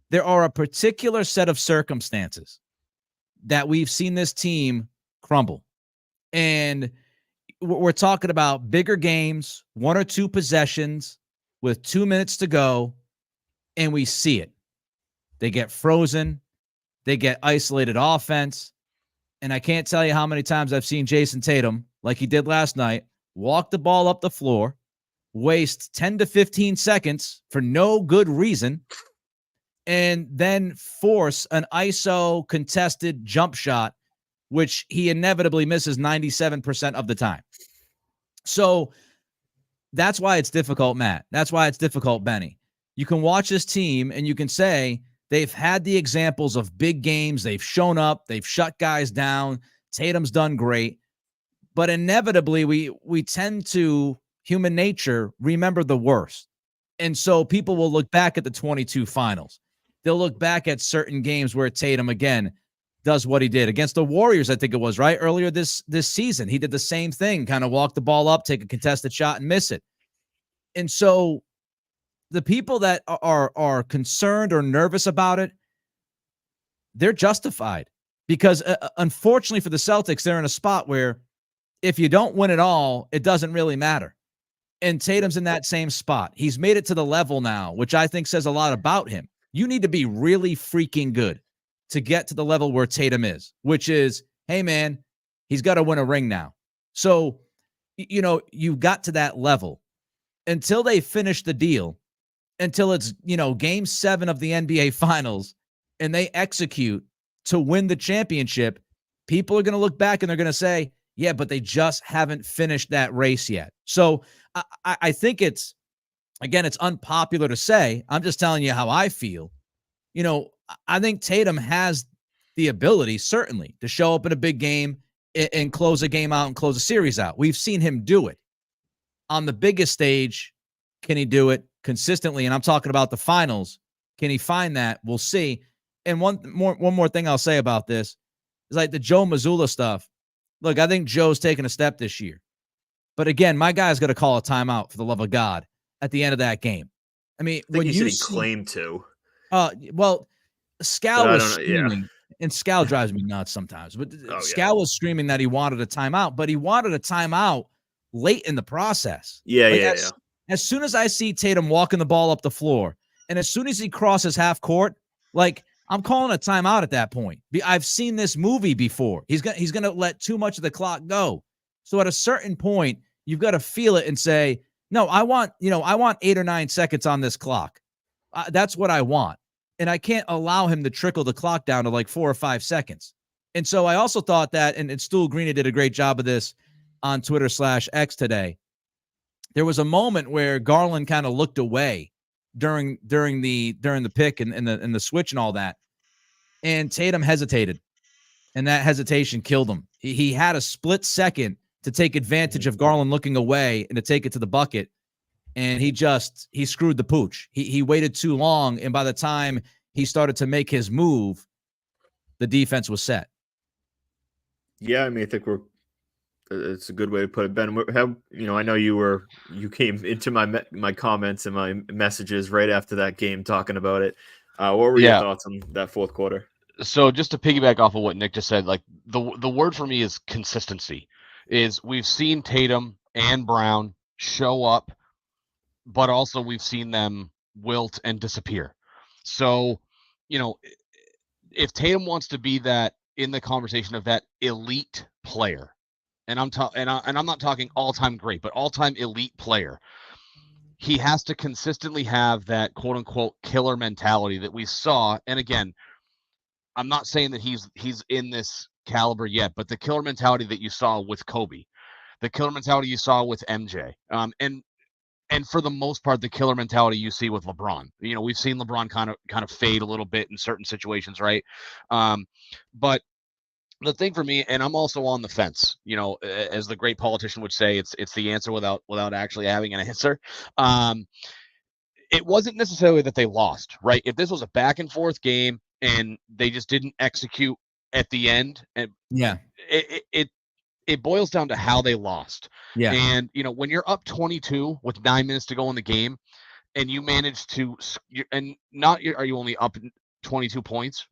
There are a particular set of circumstances that we've seen this team crumble. And we're talking about bigger games, 1 or 2 possessions with 2 minutes to go, and we see it. They get frozen. They get isolated offense. And I can't tell you how many times I've seen Jason Tatum, like he did last night, walk the ball up the floor, waste 10 to 15 seconds for no good reason, and then force an ISO contested jump shot, which he inevitably misses 97% of the time. So that's why it's difficult, Matt. That's why it's difficult, Benny. You can watch this team and you can say they've had the examples of big games. They've shown up. They've shut guys down. Tatum's done great. But inevitably, we tend to, human nature, remember the worst. And so people will look back at the 22 finals. They'll look back at certain games where Tatum, again, does what he did against the Warriors, I think it was, right? Earlier this season, he did the same thing, kind of walk the ball up, take a contested shot, and miss it. And so the people that are concerned or nervous about it, they're justified. Because unfortunately for the Celtics, they're in a spot where if you don't win it all, it doesn't really matter. And Tatum's in that same spot. He's made it to the level now, which I think says a lot about him. You need to be really freaking good to get to the level where Tatum is, which is, hey, man, he's got to win a ring now. So, you got to that level. Until they finish the deal, until it's, Game 7 of the NBA Finals, and they execute to win the championship, people are going to look back and they're going to say, yeah, but they just haven't finished that race yet. So I think it's unpopular to say. I'm just telling you how I feel. I think Tatum has the ability, certainly, to show up in a big game and close a game out and close a series out. We've seen him do it. On the biggest stage, can he do it consistently? And I'm talking about the finals. Can he find that? We'll see. And one more thing I'll say about this is like the Joe Mazzulla stuff. Look, I think Joe's taken a step this year. But again, my guy's got to call a timeout for the love of God at the end of that game. I mean, when you claimed to. Well, Scal was screaming, and Scal drives me nuts sometimes. But Scal was screaming that he wanted a timeout, but he wanted a timeout late in the process. As soon as I see Tatum walking the ball up the floor, and as soon as he crosses half court, I'm calling a timeout at that point. I've seen this movie before. He's gonna let too much of the clock go. So at a certain point, you've got to feel it and say, no, I want 8 or 9 seconds on this clock. That's what I want. And I can't allow him to trickle the clock down to 4 or 5 seconds. And so I also thought that, and Stu Green did a great job of this on Twitter/X today. There was a moment where Garland kind of looked away during the pick and the switch and all that, and Tatum hesitated, and that hesitation killed him. He had a split second to take advantage of Garland looking away and to take it to the bucket, and he screwed the pooch. He waited too long, and by the time he started to make his move, the defense was set. Yeah, I mean, I think it's a good way to put it. Ben, I know you came into my comments and my messages right after that game talking about it. What were your thoughts on that fourth quarter? So just to piggyback off of what Nick just said, like the word for me is consistency. Is we've seen Tatum and Brown show up, but also we've seen them wilt and disappear. So, if Tatum wants to be that in the conversation of that elite player, and I'm not talking all-time great, but all-time elite player, he has to consistently have that quote unquote killer mentality that we saw. And again, I'm not saying that he's in this caliber yet, but the killer mentality that you saw with Kobe, the killer mentality you saw with MJ, and for the most part, the killer mentality you see with LeBron. We've seen LeBron kind of fade a little bit in certain situations, right? But the thing for me, and I'm also on the fence, as the great politician would say, it's the answer without actually having an answer. It wasn't necessarily that they lost, right? If this was a back and forth game and they just didn't execute at the end, and it boils down to how they lost. Yeah. And when you're up 22 with 9 minutes to go in the game, and you manage to, are you only up 22 points,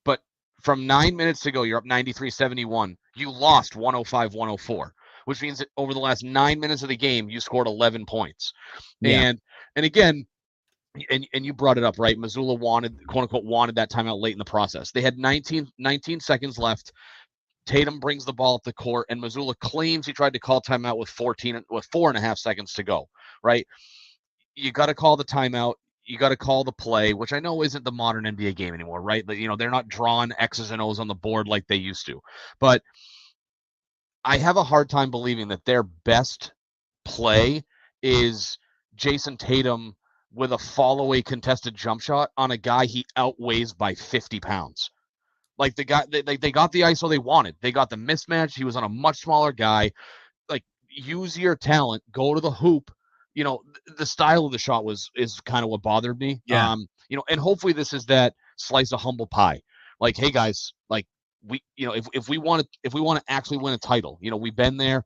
but from 9 minutes to go, you're up 93-71. You lost 105-104, which means that over the last 9 minutes of the game, you scored 11 points. Yeah. And again, and you brought it up, right? Missoula quote unquote wanted that timeout late in the process. They had 19 seconds left. Tatum brings the ball up the court, and Missoula claims he tried to call timeout with 4.5 seconds to go, right? You got to call the timeout. You got to call the play, which I know isn't the modern NBA game anymore, right? But, they're not drawing X's and O's on the board like they used to. But I have a hard time believing that their best play is Jason Tatum with a fall-away contested jump shot on a guy he outweighs by 50 pounds. Like the guy, they got the ISO they wanted. They got the mismatch. He was on a much smaller guy. Like, use your talent, go to the hoop. The style of the shot is kind of what bothered me. Yeah. And hopefully this is that slice of humble pie. Like, hey guys, like we, if we want to actually win a title, we've been there.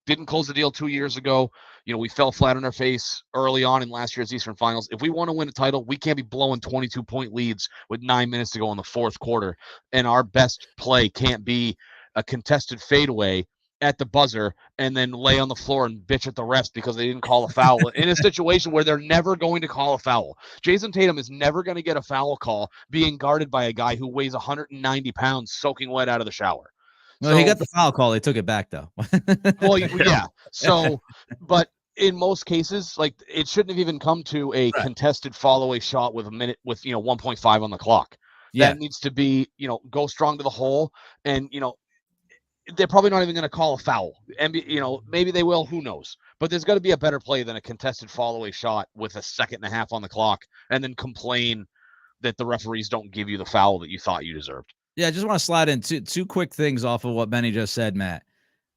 Didn't close the deal 2 years ago. We fell flat on our face early on in last year's Eastern Finals. If we want to win a title, we can't be blowing 22-point leads with 9 minutes to go in the fourth quarter. And our best play can't be a contested fadeaway at the buzzer and then lay on the floor and bitch at the refs because they didn't call a foul in a situation where they're never going to call a foul. Jason Tatum is never going to get a foul call being guarded by a guy who weighs 190 pounds soaking wet out of the shower. Well, he got the foul call. They took it back, though. Well, yeah. So, but in most cases, like, it shouldn't have even come to a contested fall-away shot with 1.5 on the clock. Yeah. That needs to be, go strong to the hole. And, they're probably not even going to call a foul. And, maybe they will. Who knows? But there's got to be a better play than a contested fall-away shot with a second and a half on the clock and then complain that the referees don't give you the foul that you thought you deserved. Yeah, I just want to slide in two quick things off of what Benny just said, Matt.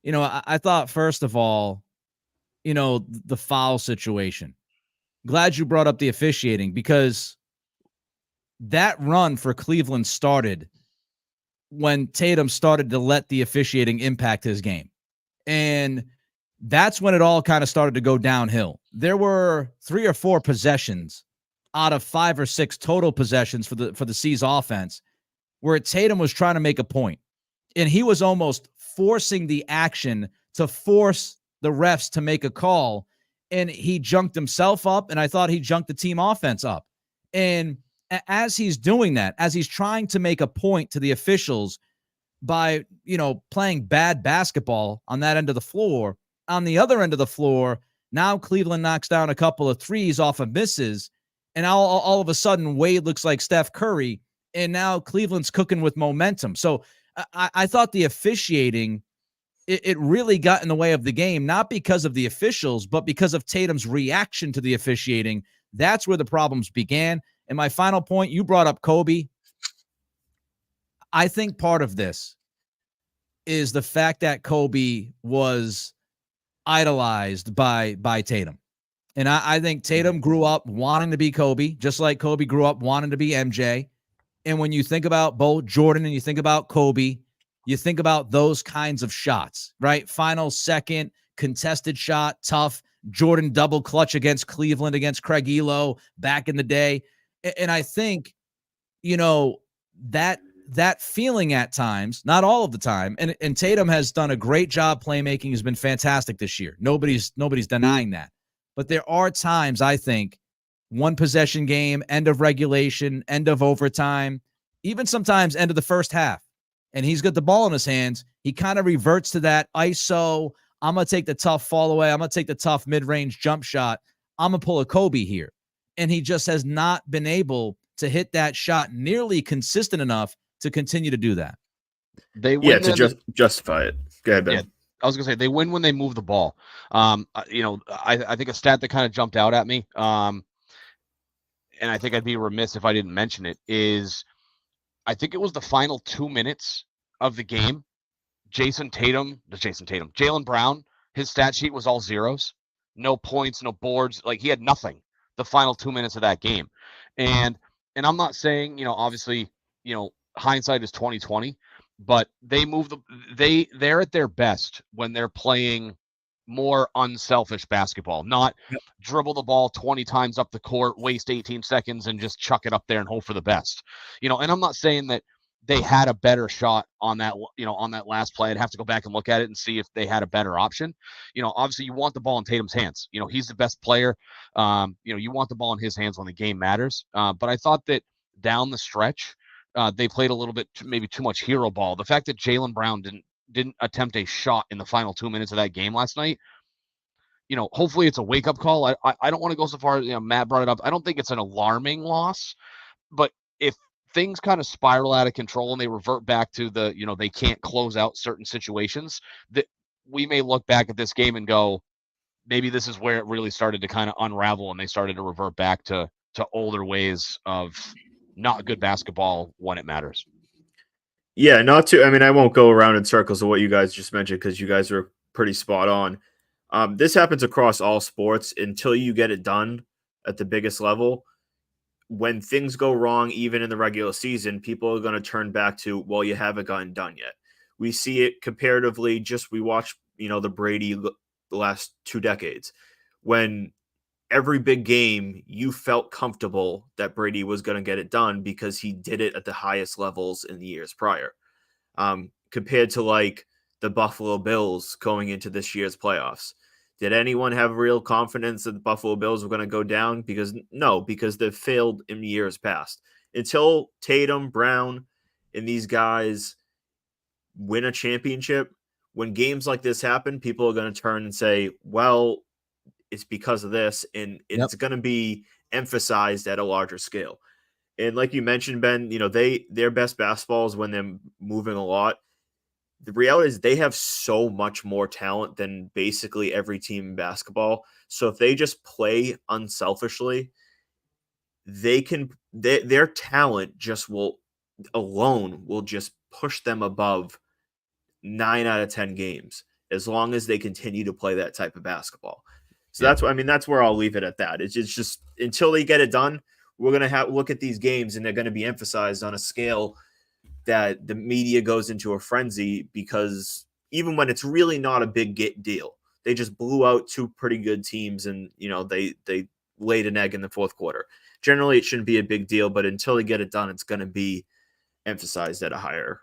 I thought, first of all, the foul situation. Glad you brought up the officiating, because that run for Cleveland started when Tatum started to let the officiating impact his game. And that's when it all kind of started to go downhill. There were 3 or 4 possessions out of 5 or 6 total possessions for the C's offense where Tatum was trying to make a point, and he was almost forcing the action to force the refs to make a call, and he junked himself up, and I thought he junked the team offense up. And as he's doing that, as he's trying to make a point to the officials by, playing bad basketball on that end of the floor, on the other end of the floor, now Cleveland knocks down a couple of threes off of misses, and all of a sudden Wade looks like Steph Curry, and now Cleveland's cooking with momentum. So I thought the officiating it really got in the way of the game, not because of the officials, but because of Tatum's reaction to the officiating. That's where the problems began. And my final point, you brought up Kobe. I think part of this is the fact that Kobe was idolized by Tatum. And I think Tatum grew up wanting to be Kobe, just like Kobe grew up wanting to be MJ. And when you think about both Jordan and you think about Kobe, you think about those kinds of shots, right? Final second, contested shot, tough. Jordan double clutch against Cleveland, against Craig Elo back in the day. And I think, that feeling at times, not all of the time, and Tatum has done a great job playmaking, has been fantastic this year. Nobody's denying that. But there are times, I think, one possession game, end of regulation, end of overtime, even sometimes end of the first half, and he's got the ball in his hands, he kind of reverts to that ISO, I'm going to take the tough fall away, I'm going to take the tough mid-range jump shot, I'm going to pull a Kobe here. And he just has not been able to hit that shot nearly consistent enough to continue to do that. They win to justify it. Go ahead, Ben. Yeah, I was going to say, they win when they move the ball. I think a stat that kind of jumped out at me, and I think I'd be remiss if I didn't mention it, is I think it was the final 2 minutes of the game. Jaylen Brown, his stat sheet was all zeros. No points, no boards. Like, he had nothing the final 2 minutes of that game. And I'm not saying, obviously, hindsight is 20/20, but they're at their best when they're playing more unselfish basketball, not dribble the ball 20 times up the court, waste 18 seconds and just chuck it up there and hope for the best. And I'm not saying that they had a better shot on that, on that last play. I'd have to go back and look at it and see if they had a better option. Obviously you want the ball in Tatum's hands. He's the best player. You want the ball in his hands when the game matters. But I thought that down the stretch, they played a little bit, maybe too much hero ball. The fact that Jaylen Brown didn't attempt a shot in the final 2 minutes of that game last night, hopefully it's a wake-up call. I don't want to go so far, Matt brought it up. I don't think it's an alarming loss, but if things kind of spiral out of control and they revert back to they can't close out certain situations, that we may look back at this game and go, maybe this is where it really started to kind of unravel and they started to revert back to older ways of not good basketball when it matters. Yeah, I won't go around in circles of what you guys just mentioned because you guys are pretty spot on. This happens across all sports until you get it done at the biggest level. When things go wrong, even in the regular season, people are going to turn back to, well, you haven't gotten done yet. We see it comparatively. We watch, the Brady the last 2 decades. When every big game, you felt comfortable that Brady was going to get it done because he did it at the highest levels in the years prior. Compared to like the Buffalo Bills going into this year's playoffs. Did anyone have real confidence that the Buffalo Bills were going to go down? Because they've failed in years past. Until Tatum, Brown, and these guys win a championship, when games like this happen, people are going to turn and say, well, it's because of this, and it's going to be emphasized at a larger scale. And like you mentioned, Ben, their best basketball is when they're moving a lot. The reality is they have so much more talent than basically every team in basketball. So if they just play unselfishly, their talent will just push them above 9 out of 10 games as long as they continue to play that type of basketball. So that's where I'll leave it at that. It's just until they get it done, we're going to look at these games and they're going to be emphasized on a scale that the media goes into a frenzy because even when it's really not a big deal, they just blew out 2 pretty good teams and, they laid an egg in the fourth quarter. Generally, it shouldn't be a big deal, but until they get it done, it's going to be emphasized at a higher,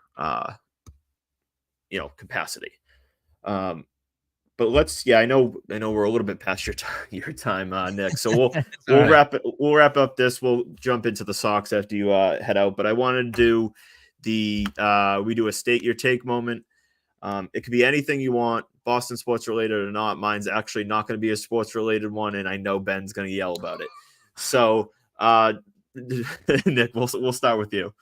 capacity. But I know we're a little bit past your time, Nick. So we'll wrap up this. We'll jump into the Sox after you head out. But I wanted to do we do a state your take moment. It could be anything you want, Boston sports related or not. Mine's actually not going to be a sports related one, and I know Ben's going to yell about it. So Nick, we'll start with you.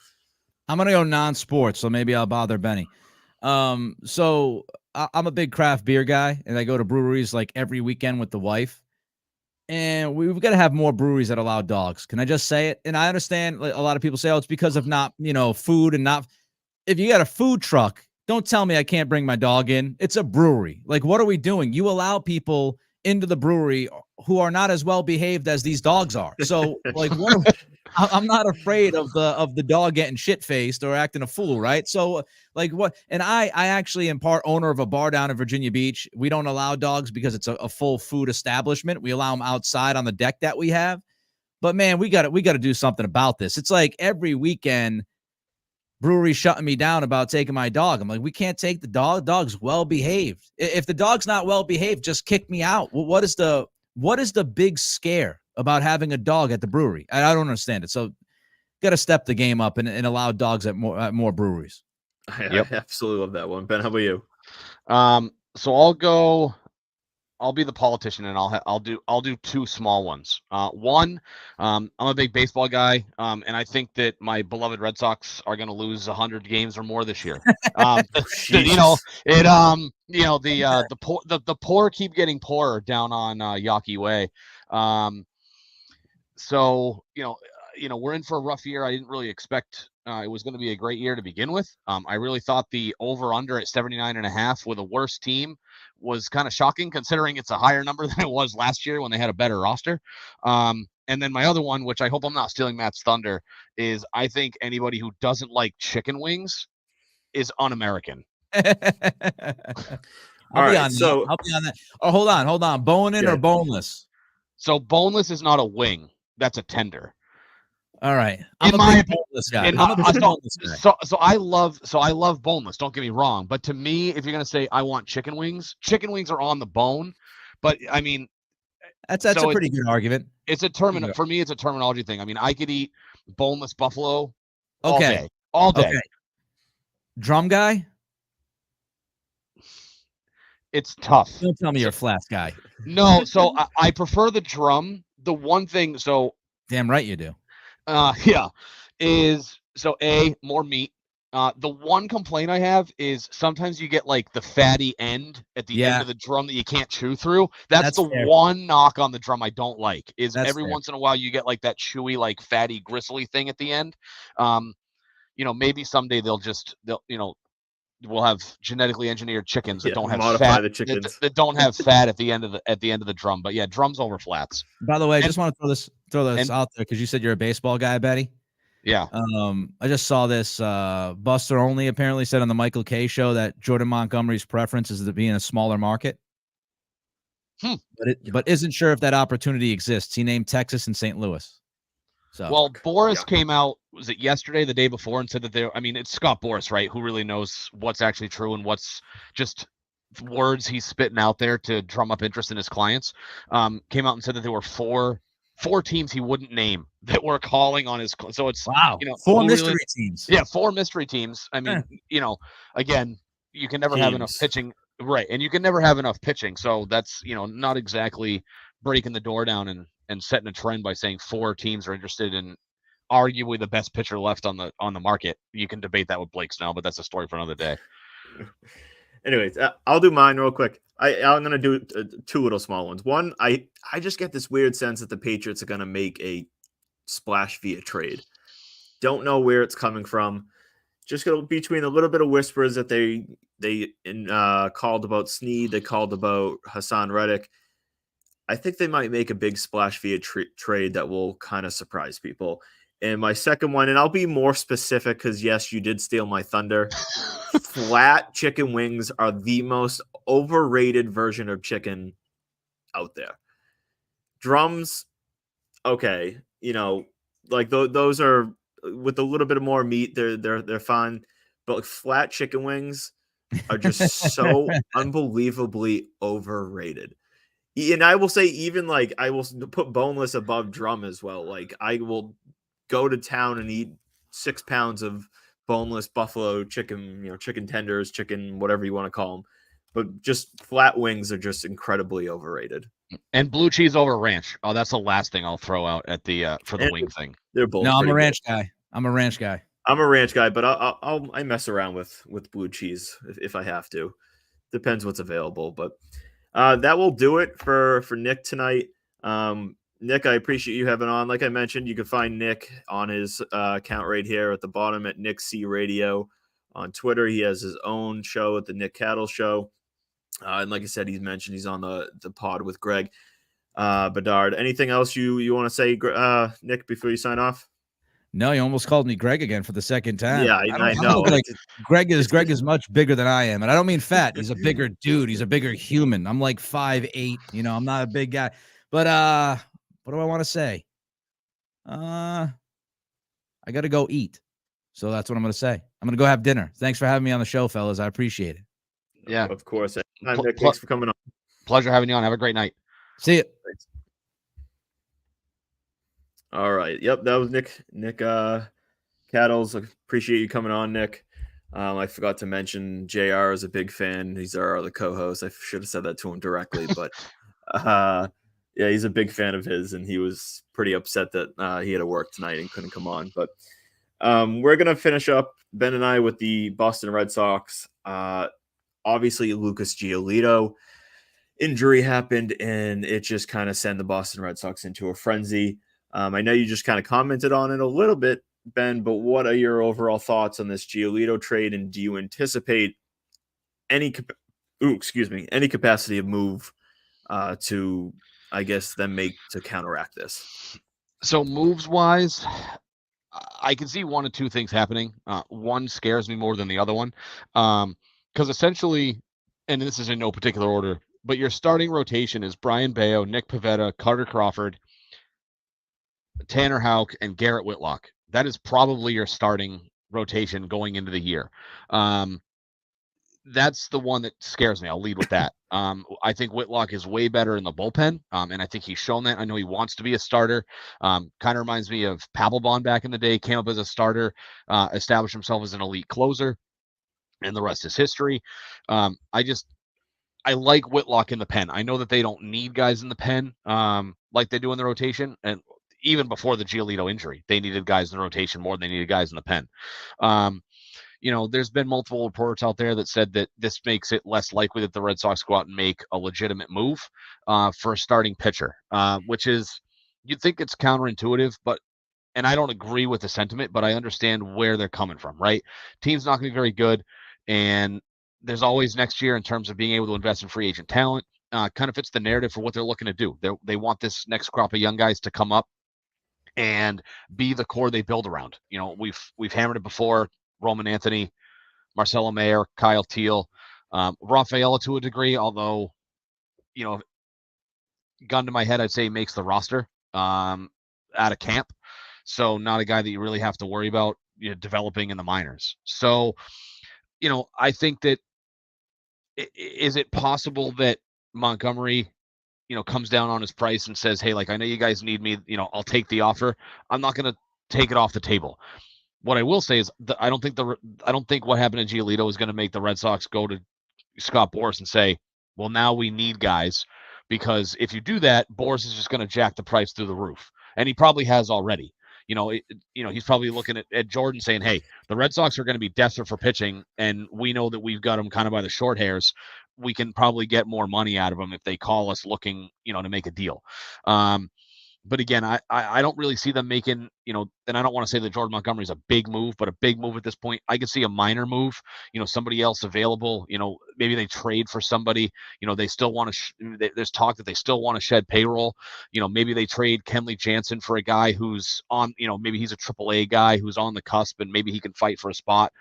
I'm going to go non-sports, so maybe I'll bother Benny. So I'm a big craft beer guy, and I go to breweries like every weekend with the wife. And we've got to have more breweries that allow dogs. Can I just say it? And I understand like, a lot of people say, oh, it's because of not, food and not. If you got a food truck, don't tell me I can't bring my dog in. It's a brewery. Like, what are we doing? You allow people into the brewery who are not as well behaved as these dogs are. So, like, what? I'm not afraid of the dog getting shit faced or acting a fool, right? So, like, what? And I actually am part owner of a bar down in Virginia Beach. We don't allow dogs because it's a full food establishment. We allow them outside on the deck that we have. But man, we got to do something about this. It's like every weekend, brewery shutting me down about taking my dog. I'm like, we can't take the dog. Dog's well behaved. If the dog's not well behaved, just kick me out. What is the big scare about having a dog at the brewery? I don't understand it. So got to step the game up and allow dogs at more breweries. I absolutely love that one. Ben, how about you? So I'll be the politician, and I'll do two small ones. One, I'm a big baseball guy, and I think that my beloved Red Sox are going to lose 100 games or more this year. The poor keep getting poorer down on Yawkey Way. So we're in for a rough year. I didn't really expect it was going to be a great year to begin with. I really thought the over-under at 79.5 with a worse team was kind of shocking, considering it's a higher number than it was last year when they had a better roster. And then my other one, which I hope I'm not stealing Matt's thunder, is I think anybody who doesn't like chicken wings is un-American. I'll be on that. Oh, hold on. Bone-in or boneless? So boneless is not a wing. That's a tender. All right. I'm a big boneless guy. So I love boneless. Don't get me wrong. But to me, if you're going to say I want chicken wings are on the bone. But I mean, that's a pretty good argument. It's for me, it's a terminology thing. I mean, I could eat boneless buffalo all day. Okay. Drum guy? It's tough. Don't tell me you're a flats guy. No, so I prefer the drum. The one thing, damn right you do. Is more meat. The one complaint I have is sometimes you get like the fatty end at the end of the drum that you can't chew through. That's the fair. One knock on the drum I don't like is every once in a while you get like that chewy, like fatty, gristly thing at the end. Maybe someday we'll have genetically engineered chickens that don't have fat. That don't have fat at the end of the drum. But yeah, drums over flats. By the way, I just want to throw this out there because you said you're a baseball guy, Betty. Yeah. I just saw this. Buster Olney apparently said on the Michael Kay show that Jordan Montgomery's preference is to be in a smaller market. But isn't sure if that opportunity exists. He named Texas and St. Louis. So Boris came out, was it yesterday, the day before, and said that it's Scott Boras, right? Who really knows what's actually true and what's just words he's spitting out there to drum up interest in his clients. Came out and said that there were four teams he wouldn't name that were calling on his. So it's four mystery teams. Yeah, four mystery teams. I mean, again, you can never have enough pitching, right? And you can never have enough pitching. So that's not exactly breaking the door down and setting a trend by saying four teams are interested in arguably the best pitcher left on the market. You can debate that with Blake Snell, but that's a story for another day. Anyways, I'll do mine real quick. I'm going to do two little small ones. One, I just get this weird sense that the Patriots are going to make a splash via trade. Don't know where it's coming from. Just go between a little bit of whispers that they called about Snead, they called about Hassan Reddick. I think they might make a big splash via trade that will kind of surprise people. And my second one, and I'll be more specific because, yes, you did steal my thunder. Flat chicken wings are the most overrated version of chicken out there. Drums, okay, those are with a little bit of more meat. They're fine, but like flat chicken wings are just so unbelievably overrated. And I will say, even like I will put boneless above drum as well. Like I will go to town and eat 6 pounds of boneless buffalo chicken, chicken tenders, chicken, whatever you want to call them. But just flat wings are just incredibly overrated. And blue cheese over ranch. Oh, that's the last thing I'll throw out at the for the wing thing. They're both. No, I'm a ranch guy. I'm a ranch guy, but I mess around with blue cheese if I have to. Depends what's available, but that will do it for Nick tonight. Nick, I appreciate you having on. Like I mentioned, you can find Nick on his account right here at the bottom at Nick C Radio on Twitter. He has his own show at the Nick Cattle Show, and like I said, he's mentioned he's on the pod with Greg Bedard. Anything else you want to say, Nick, before you sign off? No, you almost called me Greg again for the second time. Yeah, I know. Like Greg is much bigger than I am, and I don't mean fat. He's a bigger dude. He's a bigger human. I'm like 5'8". You know, I'm not a big guy. But what do I want to say? I got to go eat. So that's what I'm going to say. I'm going to go have dinner. Thanks for having me on the show, fellas. I appreciate it. Yeah, of course. Nick, thanks for coming on. Pleasure having you on. Have a great night. See you. Thanks. All right. Yep, that was Nick Cattles. Appreciate you coming on, Nick. I forgot to mention JR is a big fan. He's our other co-host. I should have said that to him directly, but yeah, he's a big fan of his, and he was pretty upset that he had to work tonight and couldn't come on. But we're gonna finish up, Ben and I, with the Boston Red Sox. Obviously, Lucas Giolito injury happened, and it just kind of sent the Boston Red Sox into a frenzy. I know you just kind of commented on it a little bit, Ben, but what are your overall thoughts on this Giolito trade, and do you anticipate any capacity of move to, I guess, then make to counteract this? So moves wise, I can see one of two things happening. One scares me more than the other one, because essentially, and this is in no particular order, but your starting rotation is Brian Bayo, Nick Pivetta, Carter Crawford, Tanner Houck, and Garrett Whitlock. That is probably your starting rotation going into the year. That's the one that scares me. I'll lead with that. I think Whitlock is way better in the bullpen, and I think he's shown that. I know he wants to be a starter. Kind of reminds me of Papelbon back in the day. Came up as a starter, established himself as an elite closer, and the rest is history. I like Whitlock in the pen. I know that they don't need guys in the pen like they do in the rotation, and even before the Giolito injury, they needed guys in the rotation more than they needed guys in the pen. There's been multiple reports out there that said that this makes it less likely that the Red Sox go out and make a legitimate move for a starting pitcher, which is, you'd think it's counterintuitive, and I don't agree with the sentiment, but I understand where they're coming from, right? Team's not going to be very good, and there's always next year in terms of being able to invest in free agent talent. Kind of fits the narrative for what they're looking to do. They want this next crop of young guys to come up and be the core they build around. We've hammered it before. Roman Anthony, Marcelo Mayer, Kyle Teal, Rafaela to a degree, although, gun to my head, I'd say he makes the roster out of camp. So not a guy that you really have to worry about developing in the minors. So, I think that, is it possible that Montgomery, comes down on his price and says, hey, like, I know you guys need me, I'll take the offer. I'm not going to take it off the table. What I will say is that I don't think what happened to Giolito is going to make the Red Sox go to Scott Boras and say, well, now we need guys, because if you do that, Boras is just going to jack the price through the roof. And he probably has already. He's probably looking at Jordan saying, hey, the Red Sox are going to be desperate for pitching, and we know that we've got them kind of by the short hairs. We can probably get more money out of them if they call us looking, to make a deal. But again, I don't really see them making, and I don't want to say that Jordan Montgomery is a big move, but a big move at this point. I could see a minor move, somebody else available, maybe they trade for somebody, they still want to, there's talk that they still want to shed payroll. Maybe they trade Kenley Jansen for a guy who's on, maybe he's a AAA guy who's on the cusp and maybe he can fight for a spot.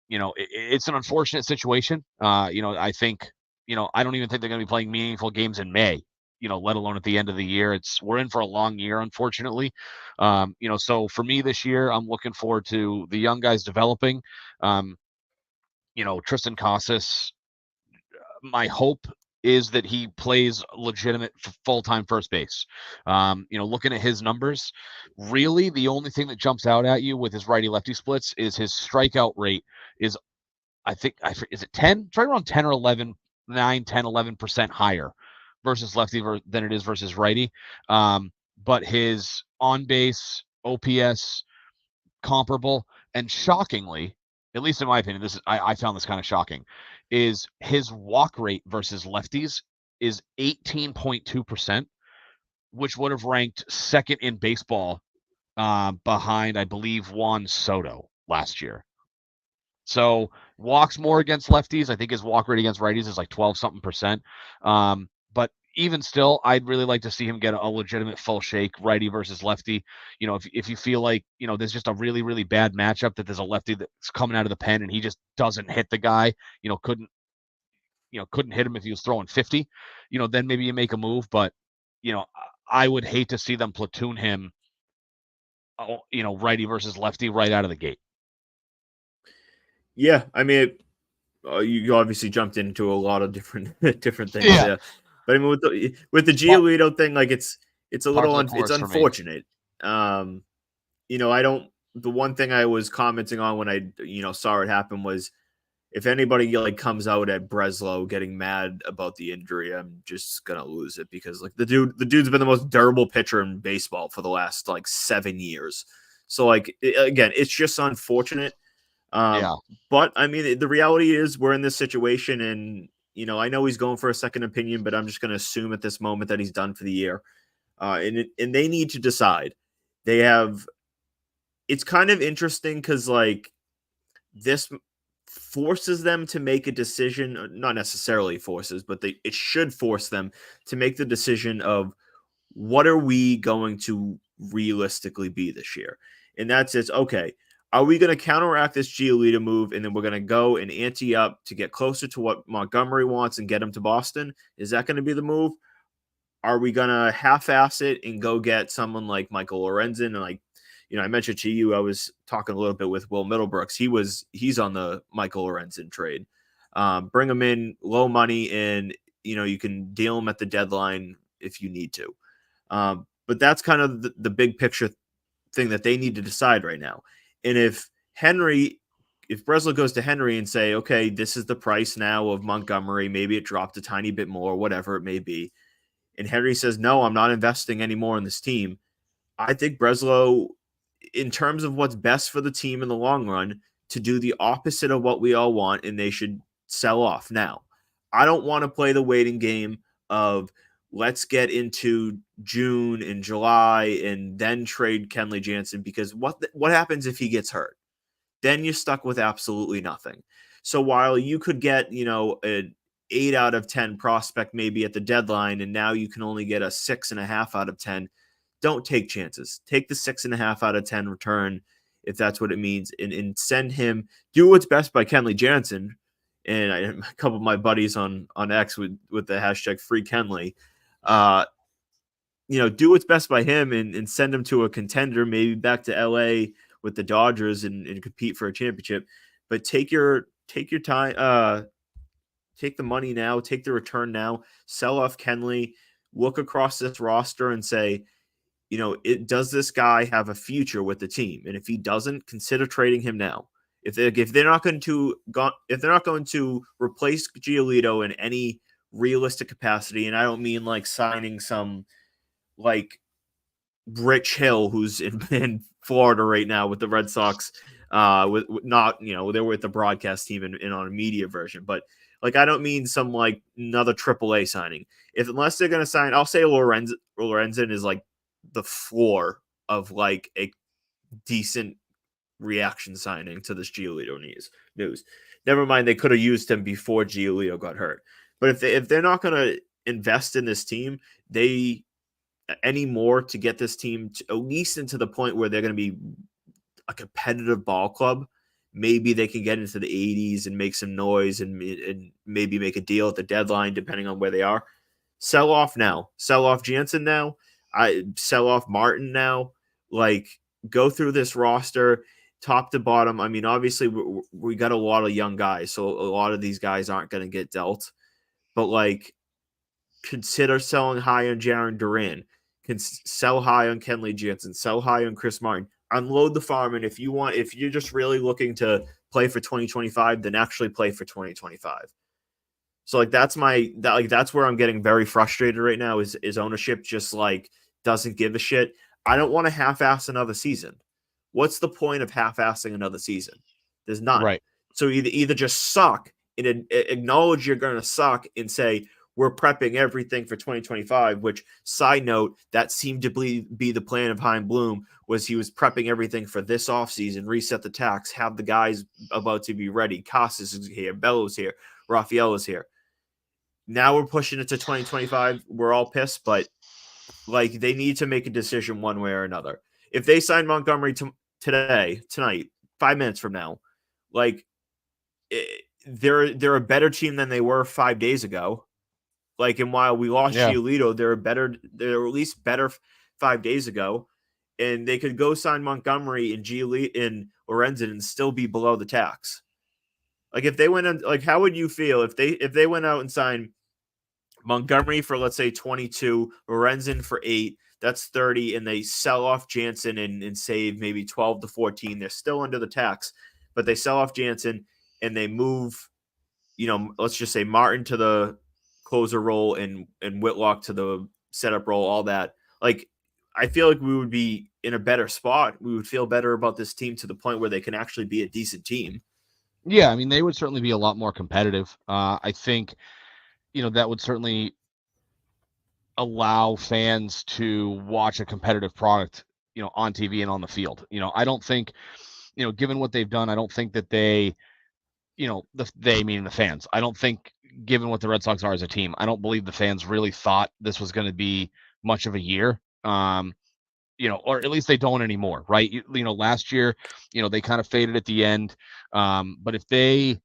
It's an unfortunate situation. I think, I don't even think they're going to be playing meaningful games in May. Let alone at the end of the year. We're in for a long year, unfortunately. So for me this year, I'm looking forward to the young guys developing. Tristan Casas, my hope is that he plays legitimate full-time first base. Looking at his numbers, really the only thing that jumps out at you with his righty-lefty splits is his strikeout rate is, is it 10? It's right around 10 or 11, 9, 10, 11% higher versus lefty than it is versus righty. But his on-base OPS, comparable. And shockingly, at least in my opinion, I found this kind of shocking, is his walk rate versus lefties is 18.2%, which would have ranked second in baseball behind, I believe, Juan Soto last year. So walks more against lefties. I think his walk rate against righties is like 12 something percent. But even still, I'd really like to see him get a legitimate full shake righty versus lefty. You know, if you feel like, you know, there's just a really, really bad matchup that there's a lefty that's coming out of the pen and he just doesn't hit the guy, couldn't hit him if he was throwing 50, then maybe you make a move. But, I would hate to see them platoon him, righty versus lefty right out of the gate. Yeah, I mean, you obviously jumped into a lot of different things. Yeah. There. But I mean, with the Giolito thing, like it's a little it's unfortunate. The one thing I was commenting on when I saw it happen was, if anybody like comes out at Breslow getting mad about the injury, I'm just gonna lose it, because like the dude's been the most durable pitcher in baseball for the last like 7 years. So like again, it's just unfortunate. But I mean, the reality is we're in this situation, and I know he's going for a second opinion, but I'm just going to assume at this moment that he's done for the year. And they need to decide. It's kind of interesting because like this forces them to make a decision, not necessarily forces, but it should force them to make the decision of what are we going to realistically be this year. And that's it. Okay. Are we going to counteract this Giolito move, and then we're going to go and ante up to get closer to what Montgomery wants and get him to Boston? Is that going to be the move? Are we going to half-ass it and go get someone like Michael Lorenzen? And like, I mentioned to you, I was talking a little bit with Will Middlebrooks. He's on the Michael Lorenzen trade. Bring him in low money, and you can deal him at the deadline if you need to. But that's kind of the big picture thing that they need to decide right now. And if Breslow goes to Henry and say, okay, this is the price now of Montgomery, maybe it dropped a tiny bit more, whatever it may be, and Henry says, no, I'm not investing anymore in this team, I think Breslow, in terms of what's best for the team in the long run, to do the opposite of what we all want, and they should sell off now. I don't want to play the waiting game of let's get into June and July and then trade Kenley Jansen, because what happens if he gets hurt? Then you're stuck with absolutely nothing. So while you could get, an 8 out of 10 prospect maybe at the deadline, and now you can only get a 6.5 out of 10, don't take chances. Take the 6.5 out of 10 return if that's what it means, and send him, do what's best by Kenley Jansen. And a couple of my buddies on X with the hashtag free Kenley, do what's best by him and send him to a contender, maybe back to LA with the Dodgers and compete for a championship. But take your time, take the money now, take the return now, sell off Kenley, look across this roster and say, does this guy have a future with the team? And if he doesn't, consider trading him now. If they're not going to replace Giolito in any realistic capacity, and I don't mean like signing some like Rich Hill who's in Florida right now with the Red Sox, with not they're with the broadcast team and on a media version, but like I don't mean some like another AAA signing. Unless they're going to sign, I'll say Lorenzen is like the floor of like a decent reaction signing to this Giolito news. Never mind, they could have used him before Giolito got hurt. But if they're not going to invest in this team, anymore to get this team to, at least into the point where they're going to be a competitive ball club, maybe they can get into the 80s and make some noise and maybe make a deal at the deadline, depending on where they are. Sell off now. Sell off Jansen now. Sell off Martin now. Like, go through this roster top to bottom. I mean, obviously we got a lot of young guys, so a lot of these guys aren't going to get dealt. But like, consider selling high on Jarren Duran. Can sell high on Kenley Jansen. Sell high on Chris Martin. Unload the farm, and if you're just really looking to play for 2025, then actually play for 2025. So like that's where I'm getting very frustrated right now is ownership just like doesn't give a shit. I don't want to half-ass another season. what's the point of half-assing another season? There's none. Right. So either just suck and acknowledge you're going to suck and say, we're prepping everything for 2025, which, side note, that seemed to be the plan of Chaim Bloom, was he was prepping everything for this offseason, reset the tax, have the guys about to be ready. Casas is here, Bello's here, Raphael is here. Now we're pushing it to 2025. We're all pissed, but like they need to make a decision one way or another. If they sign Montgomery tonight, 5 minutes from now, like they're a better team than they were 5 days ago. Like, and while we lost Giolito, they're at least better 5 days ago, and they could go sign Montgomery and Giolito and Lorenzen and still be below the tax. Like if they went on, like how would you feel if they went out and signed Montgomery for, let's say, 22, Lorenzen for 8, that's 30, and they sell off Jansen and save maybe 12 to 14. They're still under the tax, but they sell off Jansen and they move, let's just say Martin to the closer role and Whitlock to the setup role, all that. Like, I feel like we would be in a better spot. We would feel better about this team to the point where they can actually be a decent team. Yeah, I mean, they would certainly be a lot more competitive. I think, that would certainly allow fans to watch a competitive product, on TV and on the field. I don't think, given what they've done, I don't think that they, they meaning the fans. I don't think, given what the Red Sox are as a team, I don't believe the fans really thought this was going to be much of a year. Or at least they don't anymore, right? Last year, they kind of faded at the end. But if they,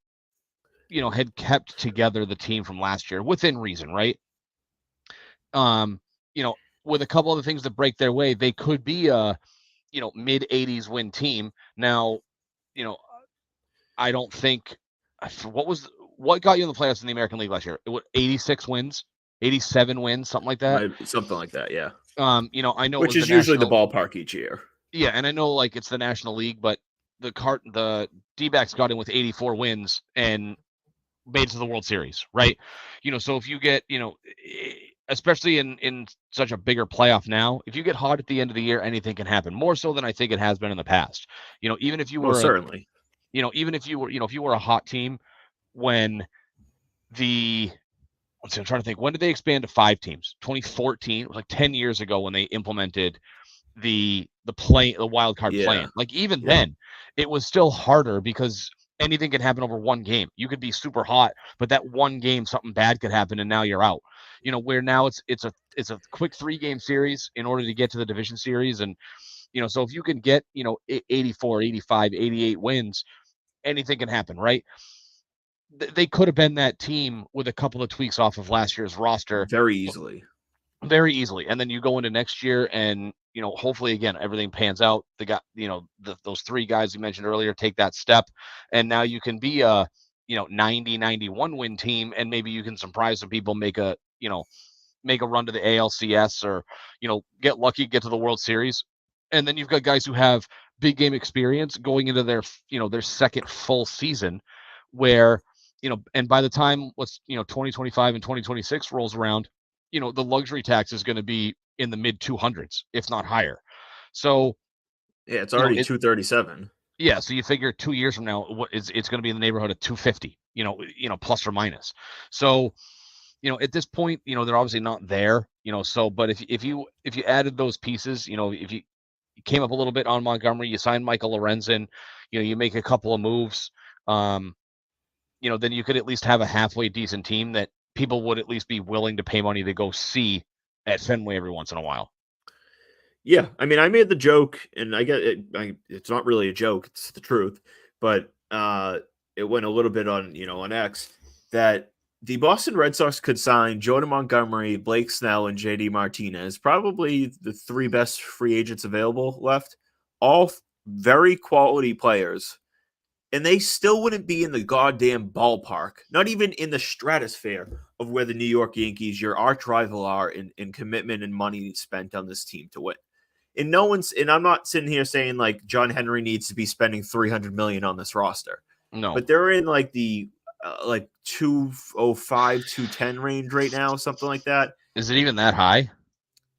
had kept together the team from last year within reason, right? With a couple of the things that break their way, they could be a, mid 80s win team. Now, I don't think what got you in the playoffs in the American League last year? It was 86 wins, 87 wins, something like that. Something like that, yeah. I know, which is usually the ballpark each year. Yeah, and I know like it's the National League, but the D-backs got in with 84 wins and made it to the World Series, right? So if you get, especially in such a bigger playoff now, if you get hot at the end of the year, anything can happen. More so than I think it has been in the past. Even if you were certainly, even if you were, if you were a hot team when I'm trying to think, when did they expand to 5 teams? 2014, it was like 10 years ago when they implemented the wild card plan. Like even then, it was still harder because anything can happen over one game. You could be super hot, but that one game, something bad could happen, and now you're out. Where now it's a quick 3-game series in order to get to the division series, and so if you can get 84, 85, 88 wins, anything can happen, right? They could have been that team with a couple of tweaks off of last year's roster very easily. And then you go into next year and, hopefully again, everything pans out. They got, those 3 guys you mentioned earlier take that step, and now you can be a, 90, 91 win team, and maybe you can surprise some people, make a run to the ALCS or, get lucky, get to the World Series. And then you've got guys who have big game experience going into their, their second full season where, and by the time 2025 and 2026 rolls around, the luxury tax is going to be in the mid 200s, if not higher. So yeah, it's already 237. Yeah. So you figure 2 years from now, it's going to be in the neighborhood of 250, plus or minus. So, at this point, they're obviously not there, but if you added those pieces, if you came up a little bit on Montgomery, you signed Michael Lorenzen, you make a couple of moves, then you could at least have a halfway decent team that people would at least be willing to pay money to go see at Fenway every once in a while. Yeah, I mean, I made the joke, and I get it. It's not really a joke; it's the truth. But it went a little bit on, on X, that the Boston Red Sox could sign Jordan Montgomery, Blake Snell, and JD Martinez, probably the 3 best free agents available left. All very quality players. And they still wouldn't be in the goddamn ballpark, not even in the stratosphere of where the New York Yankees, your arch rival, are in commitment and money spent on this team to win. And I'm not sitting here saying like John Henry needs to be spending $300 million on this roster. No, but they're in like the 205, 210 range right now, something like that. Is it even that high?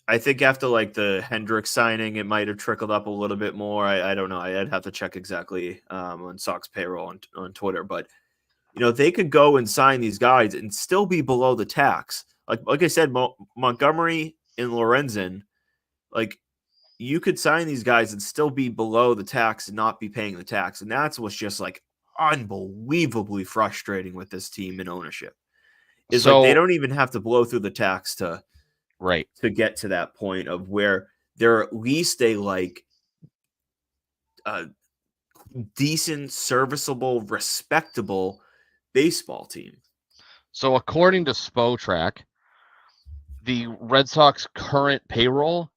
I think after like the Hendricks signing, it might have trickled up a little bit more. I don't know. I'd have to check exactly on Sox payroll on Twitter, but they could go and sign these guys and still be below the tax. Like I said, Montgomery and Lorenzen, like you could sign these guys and still be below the tax and not be paying the tax. And that's what's just like unbelievably frustrating with this team and ownership. Is like they don't even have to blow through the tax to get to that point of where they're at least a like decent, serviceable, respectable baseball team. So according to Spotrac, the Red Sox current payroll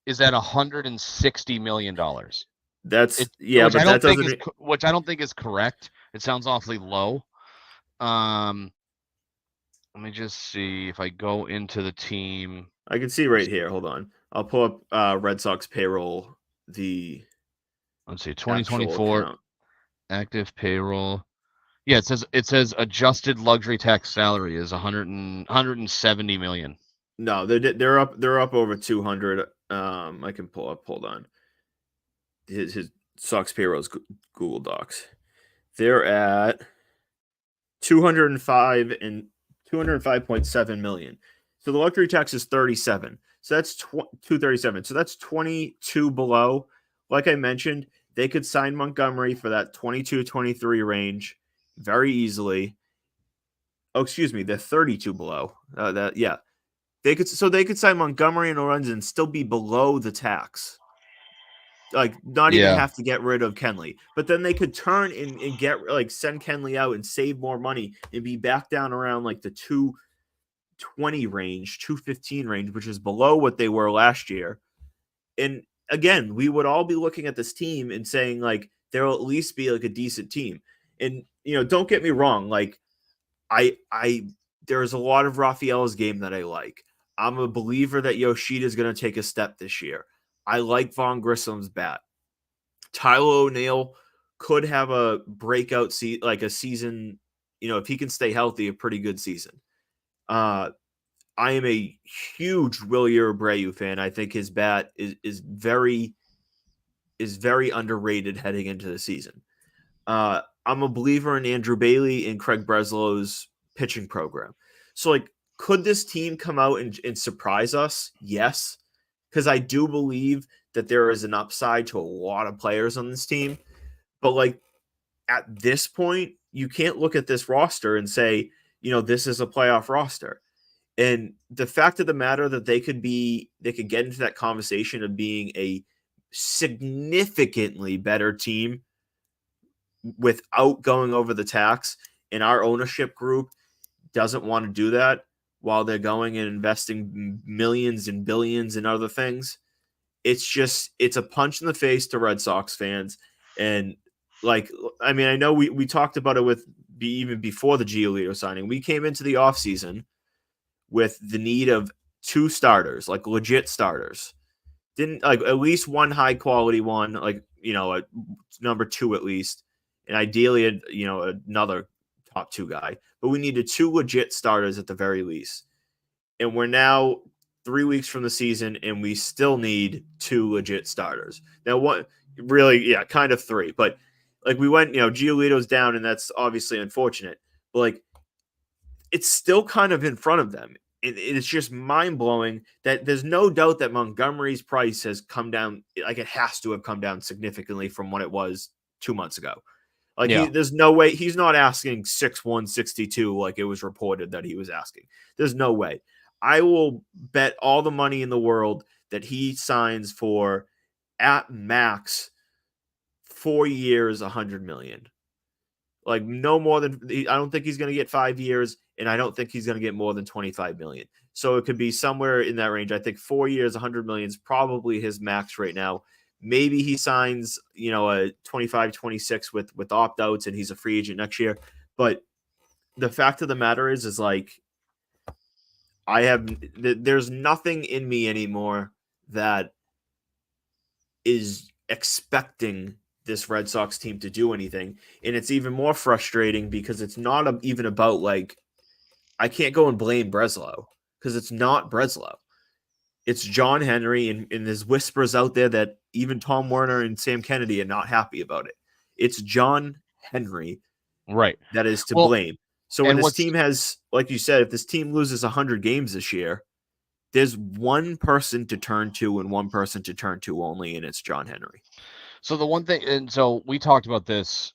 is at $160 million. Which I don't think is correct. It sounds awfully low. Let me just see if I go into the team. I can see right here. Hold on. I'll pull up Red Sox payroll. Let's see, 2024 active payroll. Yeah, it says adjusted luxury tax salary is 170 million. No, they're up over 200. I can pull up. Hold on. His Sox payroll's Google Docs. They're at 205.7 million. So the luxury tax is 37. So that's 237. So that's 22 below. Like I mentioned, they could sign Montgomery for that 22-23 range very easily. Oh, excuse me, they're 32 below. They could sign Montgomery and Lorenzen and still be below the tax. Like not even have to get rid of Kenley. But then they could turn and get like send Kenley out and save more money and be back down around like the 220 range, 215 range, which is below what they were last year. And again, we would all be looking at this team and saying like there'll at least be like a decent team. And don't get me wrong, like there's a lot of Rafaela's game that I like. I'm a believer that Yoshida is going to take a step this year. I like Vaughn Grissom's bat. Tyler O'Neill could have a breakout season, if he can stay healthy, a pretty good season. I am a huge Wilyer Abreu fan. I think his bat is very underrated heading into the season. I'm a believer in Andrew Bailey and Craig Breslow's pitching program. So, like, could this team come out and surprise us? Yes, because I do believe that there is an upside to a lot of players on this team. But, like, at this point, you can't look at this roster and say, this is a playoff roster. And the fact of the matter that they could get into that conversation of being a significantly better team without going over the tax, and our ownership group doesn't want to do that while they're going and investing millions and billions in other things. It's a punch in the face to Red Sox fans. And I know we talked about it even before the Giolito signing. We came into the offseason with the need of two starters, like legit starters. Didn't like at least one high quality one, like, a number two at least. And ideally, another top two guy. But we needed two legit starters at the very least. And we're now 3 weeks from the season, and we still need two legit starters. Now, what really, kind of three. But, like, we went, Giolito's down, and that's obviously unfortunate. But, like, it's still kind of in front of them. It's just mind-blowing that there's no doubt that Montgomery's price has come down. Like, it has to have come down significantly from what it was 2 months ago. There's no way he's not asking 6'1", 62 like it was reported that he was asking. There's no way. I will bet all the money in the world that he signs for at max 4 years, $100 million. Like no more than I don't think he's going to get 5 years, and I don't think he's going to get more than $25 million. So it could be somewhere in that range. I think 4 years, $100 million is probably his max right now. Maybe he signs, a 25, 26 with opt-outs and he's a free agent next year. But the fact of the matter is like, there's nothing in me anymore that is expecting this Red Sox team to do anything. And it's even more frustrating because it's not even about like, I can't go and blame Breslow because it's not Breslow. it's John Henry, and there's whispers out there that even Tom Werner and Sam Kennedy are not happy about it. It's John Henry Right. that is to Well, blame. So when and this what's team has, like you said, if this team loses 100 games this year, there's one person to turn to and one person to turn to only, and it's John Henry. so the one thing, and so we talked about this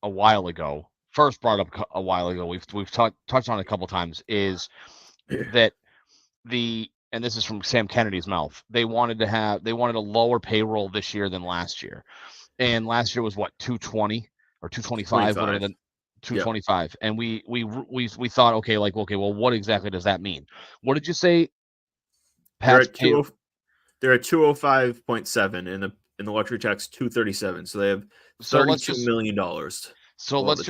a while ago. First brought up a while ago. We've touched on it a couple times. Is that and this is from Sam Kennedy's mouth. They wanted a lower payroll this year than last year, and last year was what 220 or 225, whatever the 225. Yep. And we thought, okay, well, what exactly does that mean? What did you say? They're at 205.7 and the luxury tax 237. So they have $32 million. So let's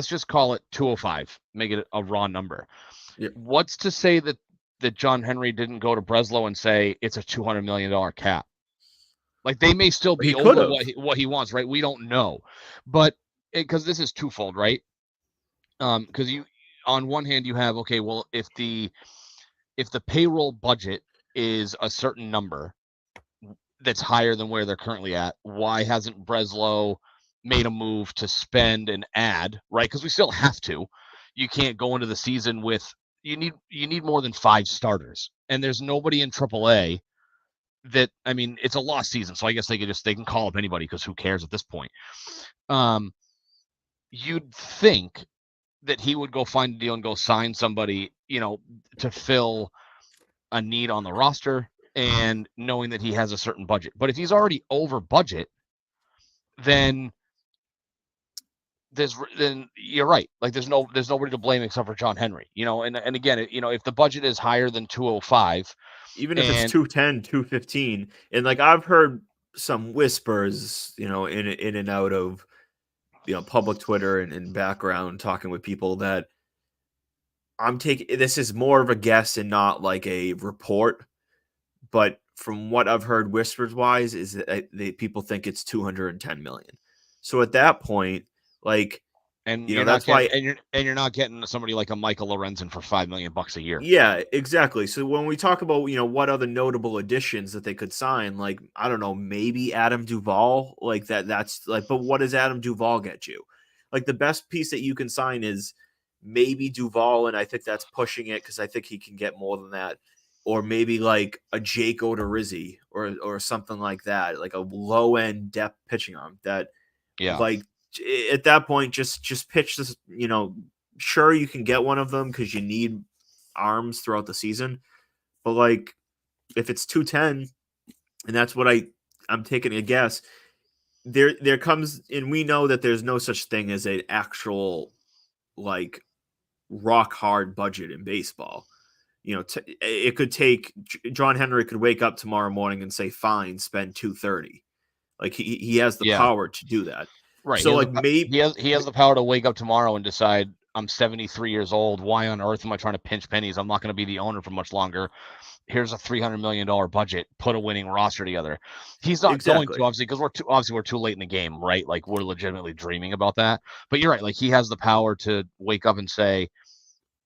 just call it 205. Make it a raw number. Yep. What's to say that John Henry didn't go to Breslow and say it's a $200 million cap? Like, they may still be over what he wants, right? We don't know, but because this is twofold, right? Because you, on one hand, you have, okay, well, if the payroll budget is a certain number that's higher than where they're currently at, why hasn't Breslow made a move to spend and add, right? Because we still have to. You can't go into the season with you need more than 5 starters, and there's nobody in AAA that, I mean, it's a lost season, so I guess they can call up anybody because who cares at this point. You'd think that he would go find a deal and go sign somebody, to fill a need on the roster, and knowing that he has a certain budget. But if he's already over budget, then you're right. Like, there's nobody to blame except for John Henry, and again, if the budget is higher than 205, even if it's 210, 215, and like I've heard some whispers, in and out of, public Twitter and background talking with people, that I'm taking, this is more of a guess and not like a report, but from what I've heard whispers wise is that people think it's 210 million. So at that point, like, and you're not getting somebody like a Michael Lorenzen for $5 million a year. Yeah, exactly. So when we talk about, what other notable additions that they could sign, like, I don't know, maybe Adam Duvall, like that's like, but what does Adam Duvall get you? Like, the best piece that you can sign is maybe Duvall, and I think that's pushing it because I think he can get more than that. Or maybe like a Jake Odorizzi or something like that, like a low end depth pitching arm that, like, at that point, just pitch this, sure, you can get one of them because you need arms throughout the season. But like, if it's 210, and that's what I'm taking a guess, there comes, and we know that there's no such thing as an actual, like, rock hard budget in baseball. It could take, John Henry could wake up tomorrow morning and say, fine, spend 230. Like, he has the power to do that. Right. So like, maybe he has the power to wake up tomorrow and decide, I'm 73 years old. Why on earth am I trying to pinch pennies? I'm not going to be the owner for much longer. Here's a $300 million budget. Put a winning roster together. He's not going to, obviously, because we're too late in the game, right? Like, we're legitimately dreaming about that. But you're right. Like, he has the power to wake up and say,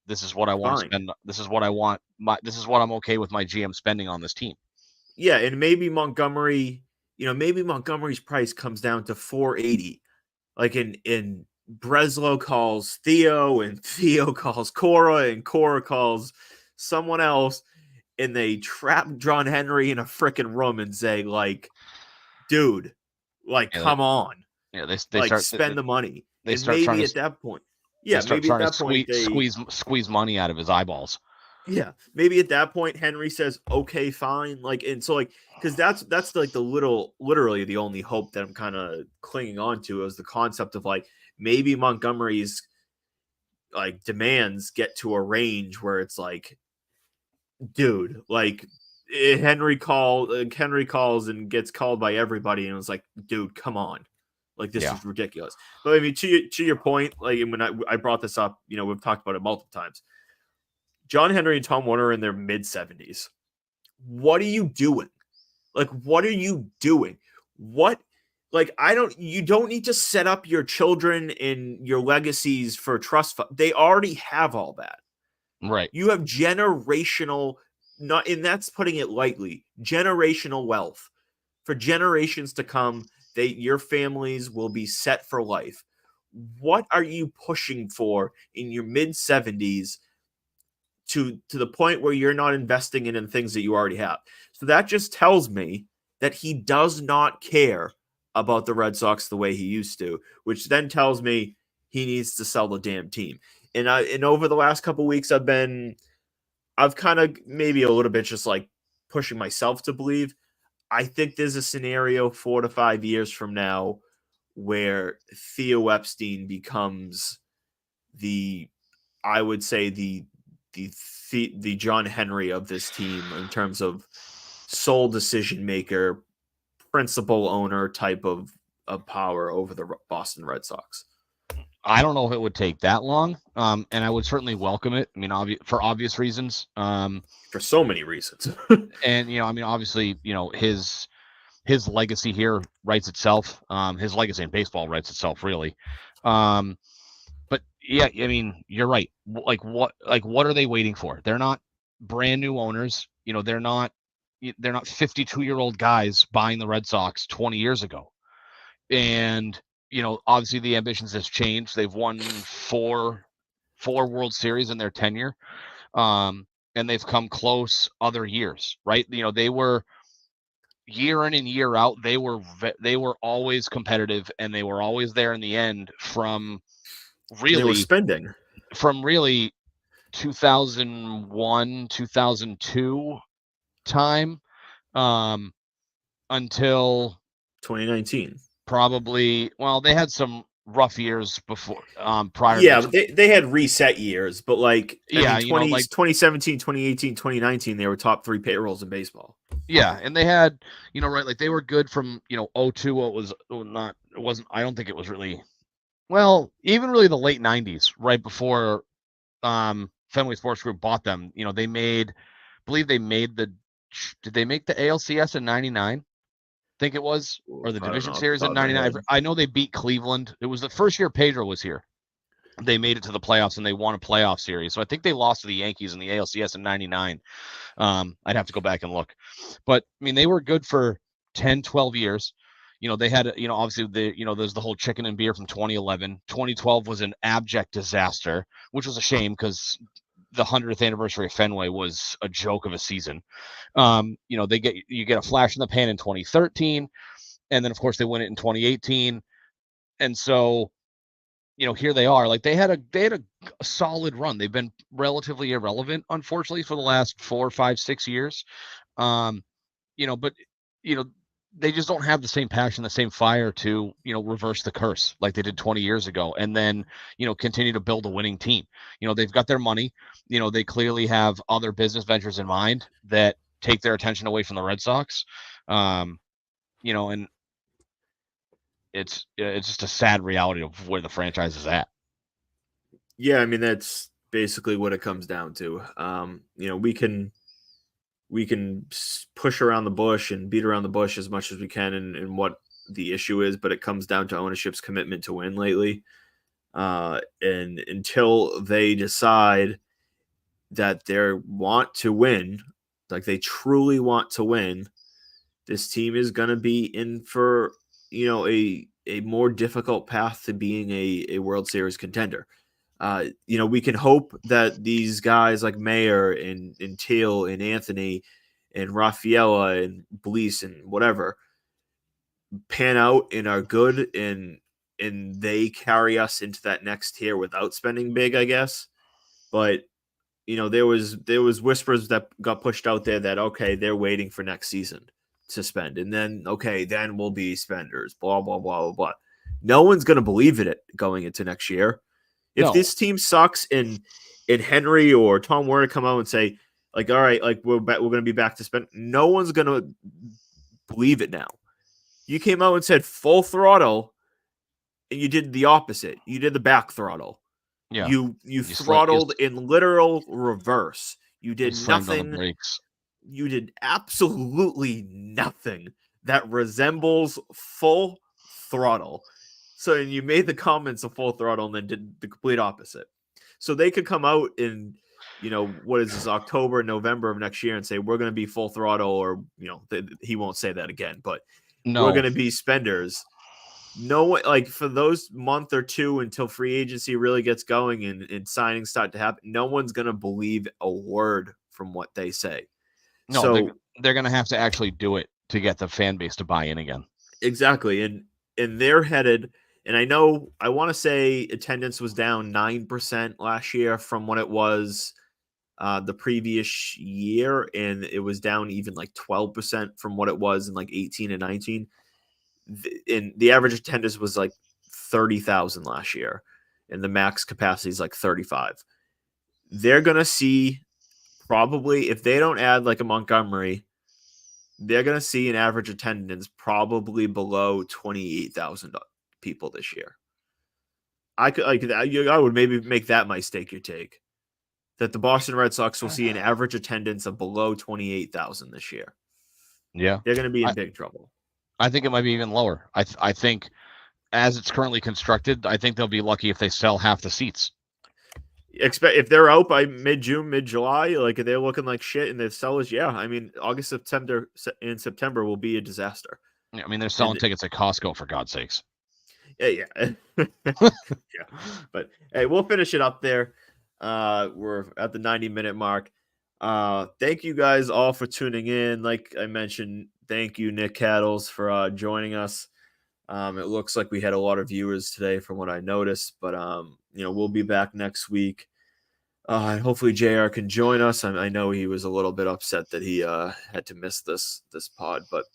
this is what I want to spend. This is what I want. This is what I'm okay with my GM spending on this team. Yeah, and maybe Montgomery, maybe Montgomery's price comes down to 480. Like, in Breslow calls Theo, and Theo calls Cora, and Cora calls someone else, and they trap John Henry in a freaking room and say, like, dude, like, come on. Yeah, they spend the money. They start maybe at that point. Yeah, maybe at that point squeeze money out of his eyeballs. Yeah, maybe at that point Henry says, "Okay, fine." Like, and so, like, because that's like literally the only hope that I'm kind of clinging on to, is the concept of, like, maybe Montgomery's, like, demands get to a range where it's like, dude, like, Henry calls and gets called by everybody, and it's like, dude, come on. Like, this is ridiculous. But I mean, to your point, like, when I brought this up, we've talked about it multiple times. John Henry and Tom Werner are in their mid-70s. What are you doing? Like, what are you doing? What? Like, you don't need to set up your children and your legacies for trust fund. They already have all that. Right. You have generational and that's putting it lightly, generational wealth for generations to come. Your families will be set for life. What are you pushing for in your mid 70s to the point where you're not investing in things that you already have? So that just tells me that he does not care about the Red Sox the way he used to, which then tells me he needs to sell the damn team. And over the last couple of weeks, I've kind of maybe a little bit just like pushing myself to believe. I think there's a scenario 4 to 5 years from now where Theo Epstein becomes I would say the John Henry of this team in terms of sole decision maker, principal owner type of power over the Boston Red Sox. I don't know if it would take that long, and I would certainly welcome it. I mean, for obvious reasons. For so many reasons. And obviously, his legacy here writes itself. His legacy in baseball writes itself, really. But yeah, I mean, you're right. Like what are they waiting for? They're not brand new owners. They're not 52-year-old guys buying the Red Sox 20 years ago. And obviously the ambitions has changed. They've won four World Series in their tenure, and they've come close other years, right? They were year in and year out. They were always competitive, and they were always there in the end. From they were spending from really 2001, 2002 time, until 2019. Probably, well, they had some rough years before, prior. Yeah, they had reset years, but like, 2017, 2018, 2019, they were top 3 payrolls in baseball. Yeah, and they had, right, like they were good from, 02. It wasn't, I don't think it was really, well, even really the late 90s, right before Fenway Sports Group bought them. Did they make the ALCS in 99? Think it was, or the division series in 99. I know they beat Cleveland. It was the first year Pedro was here. They made it to the playoffs and they won a playoff series. So I think they lost to the Yankees in the ALCS in 99. I'd have to go back and look, but I mean, they were good for 10, 12 years. They had, obviously there's the whole chicken and beer from 2011. 2012 was an abject disaster, which was a shame because the 100th anniversary of Fenway was a joke of a season. You get a flash in the pan in 2013, and then of course they win it in 2018. And so, here they are. Like they had a solid run. They've been relatively irrelevant, unfortunately, for the last 4, 5, 6 years. But they just don't have the same passion, the same fire to, reverse the curse like they did 20 years ago, and then, continue to build a winning team. They've got their money. They clearly have other business ventures in mind that take their attention away from the Red Sox. And it's just a sad reality of where the franchise is at. Yeah, I mean, that's basically what it comes down to. We can push around the bush and beat around the bush as much as we can in what the issue is, but it comes down to ownership's commitment to win lately. And until they decide that they want to win, like they truly want to win, this team is going to be in for, a more difficult path to being a World Series contender. We can hope that these guys like Mayer and Teal and Anthony and Rafaela and Blease and whatever pan out and are good and they carry us into that next tier without spending big, I guess. But there was whispers that got pushed out there that okay, they're waiting for next season to spend, and then okay, then we'll be spenders. Blah blah blah blah blah. No one's gonna believe it going into next year. If this team sucks and Henry or Tom Werner come out and say, like, all right, like we're going to be back to spend, no one's going to believe it now. You came out and said full throttle, and you did the opposite. You did the back throttle. Yeah. You throttled in literal reverse. You did nothing. You did absolutely nothing that resembles full throttle. So you made the comments of full throttle and then did the complete opposite. So they could come out and what is this, October, November of next year, and say we're going to be full throttle, or he won't say that again, but we're going to be spenders. No one, like, for those month or two until free agency really gets going and signings start to happen, no one's going to believe a word from what they say. No, so they're going to have to actually do it to get the fan base to buy in again. Exactly. And they're headed, and I want to say attendance was down 9% last year from what it was the previous year, and it was down even like 12% from what it was in like 18 and 19. And the average attendance was like 30,000 last year, and the max capacity is like 35. They're going to see, probably, if they don't add like a Montgomery, they're going to see an average attendance probably below 28,000 people this year. I would maybe make that my stake your take, that the Boston Red Sox will see an average attendance of below 28,000 this year. Yeah. They're going to be in big trouble. I think it might be even lower. I think as it's currently constructed, I think they'll be lucky if they sell half the seats. If they're out by mid-June, mid-July, like if they're looking like shit and the sellers, I mean, August, September will be a disaster. I mean, they're selling tickets at Costco, for God's sakes. Yeah. But hey, we'll finish it up there. We're at the 90-minute mark. Thank you guys all for tuning in. Like I mentioned, thank you, Nick Cattles, for joining us. It looks like we had a lot of viewers today from what I noticed, but we'll be back next week. Hopefully JR can join us. I know he was a little bit upset that he had to miss this pod, but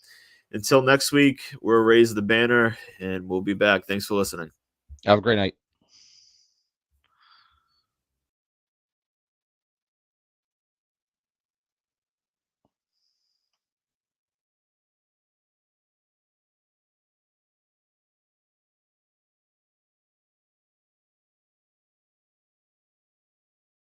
until next week, we'll raise the banner and we'll be back. Thanks for listening. Have a great night.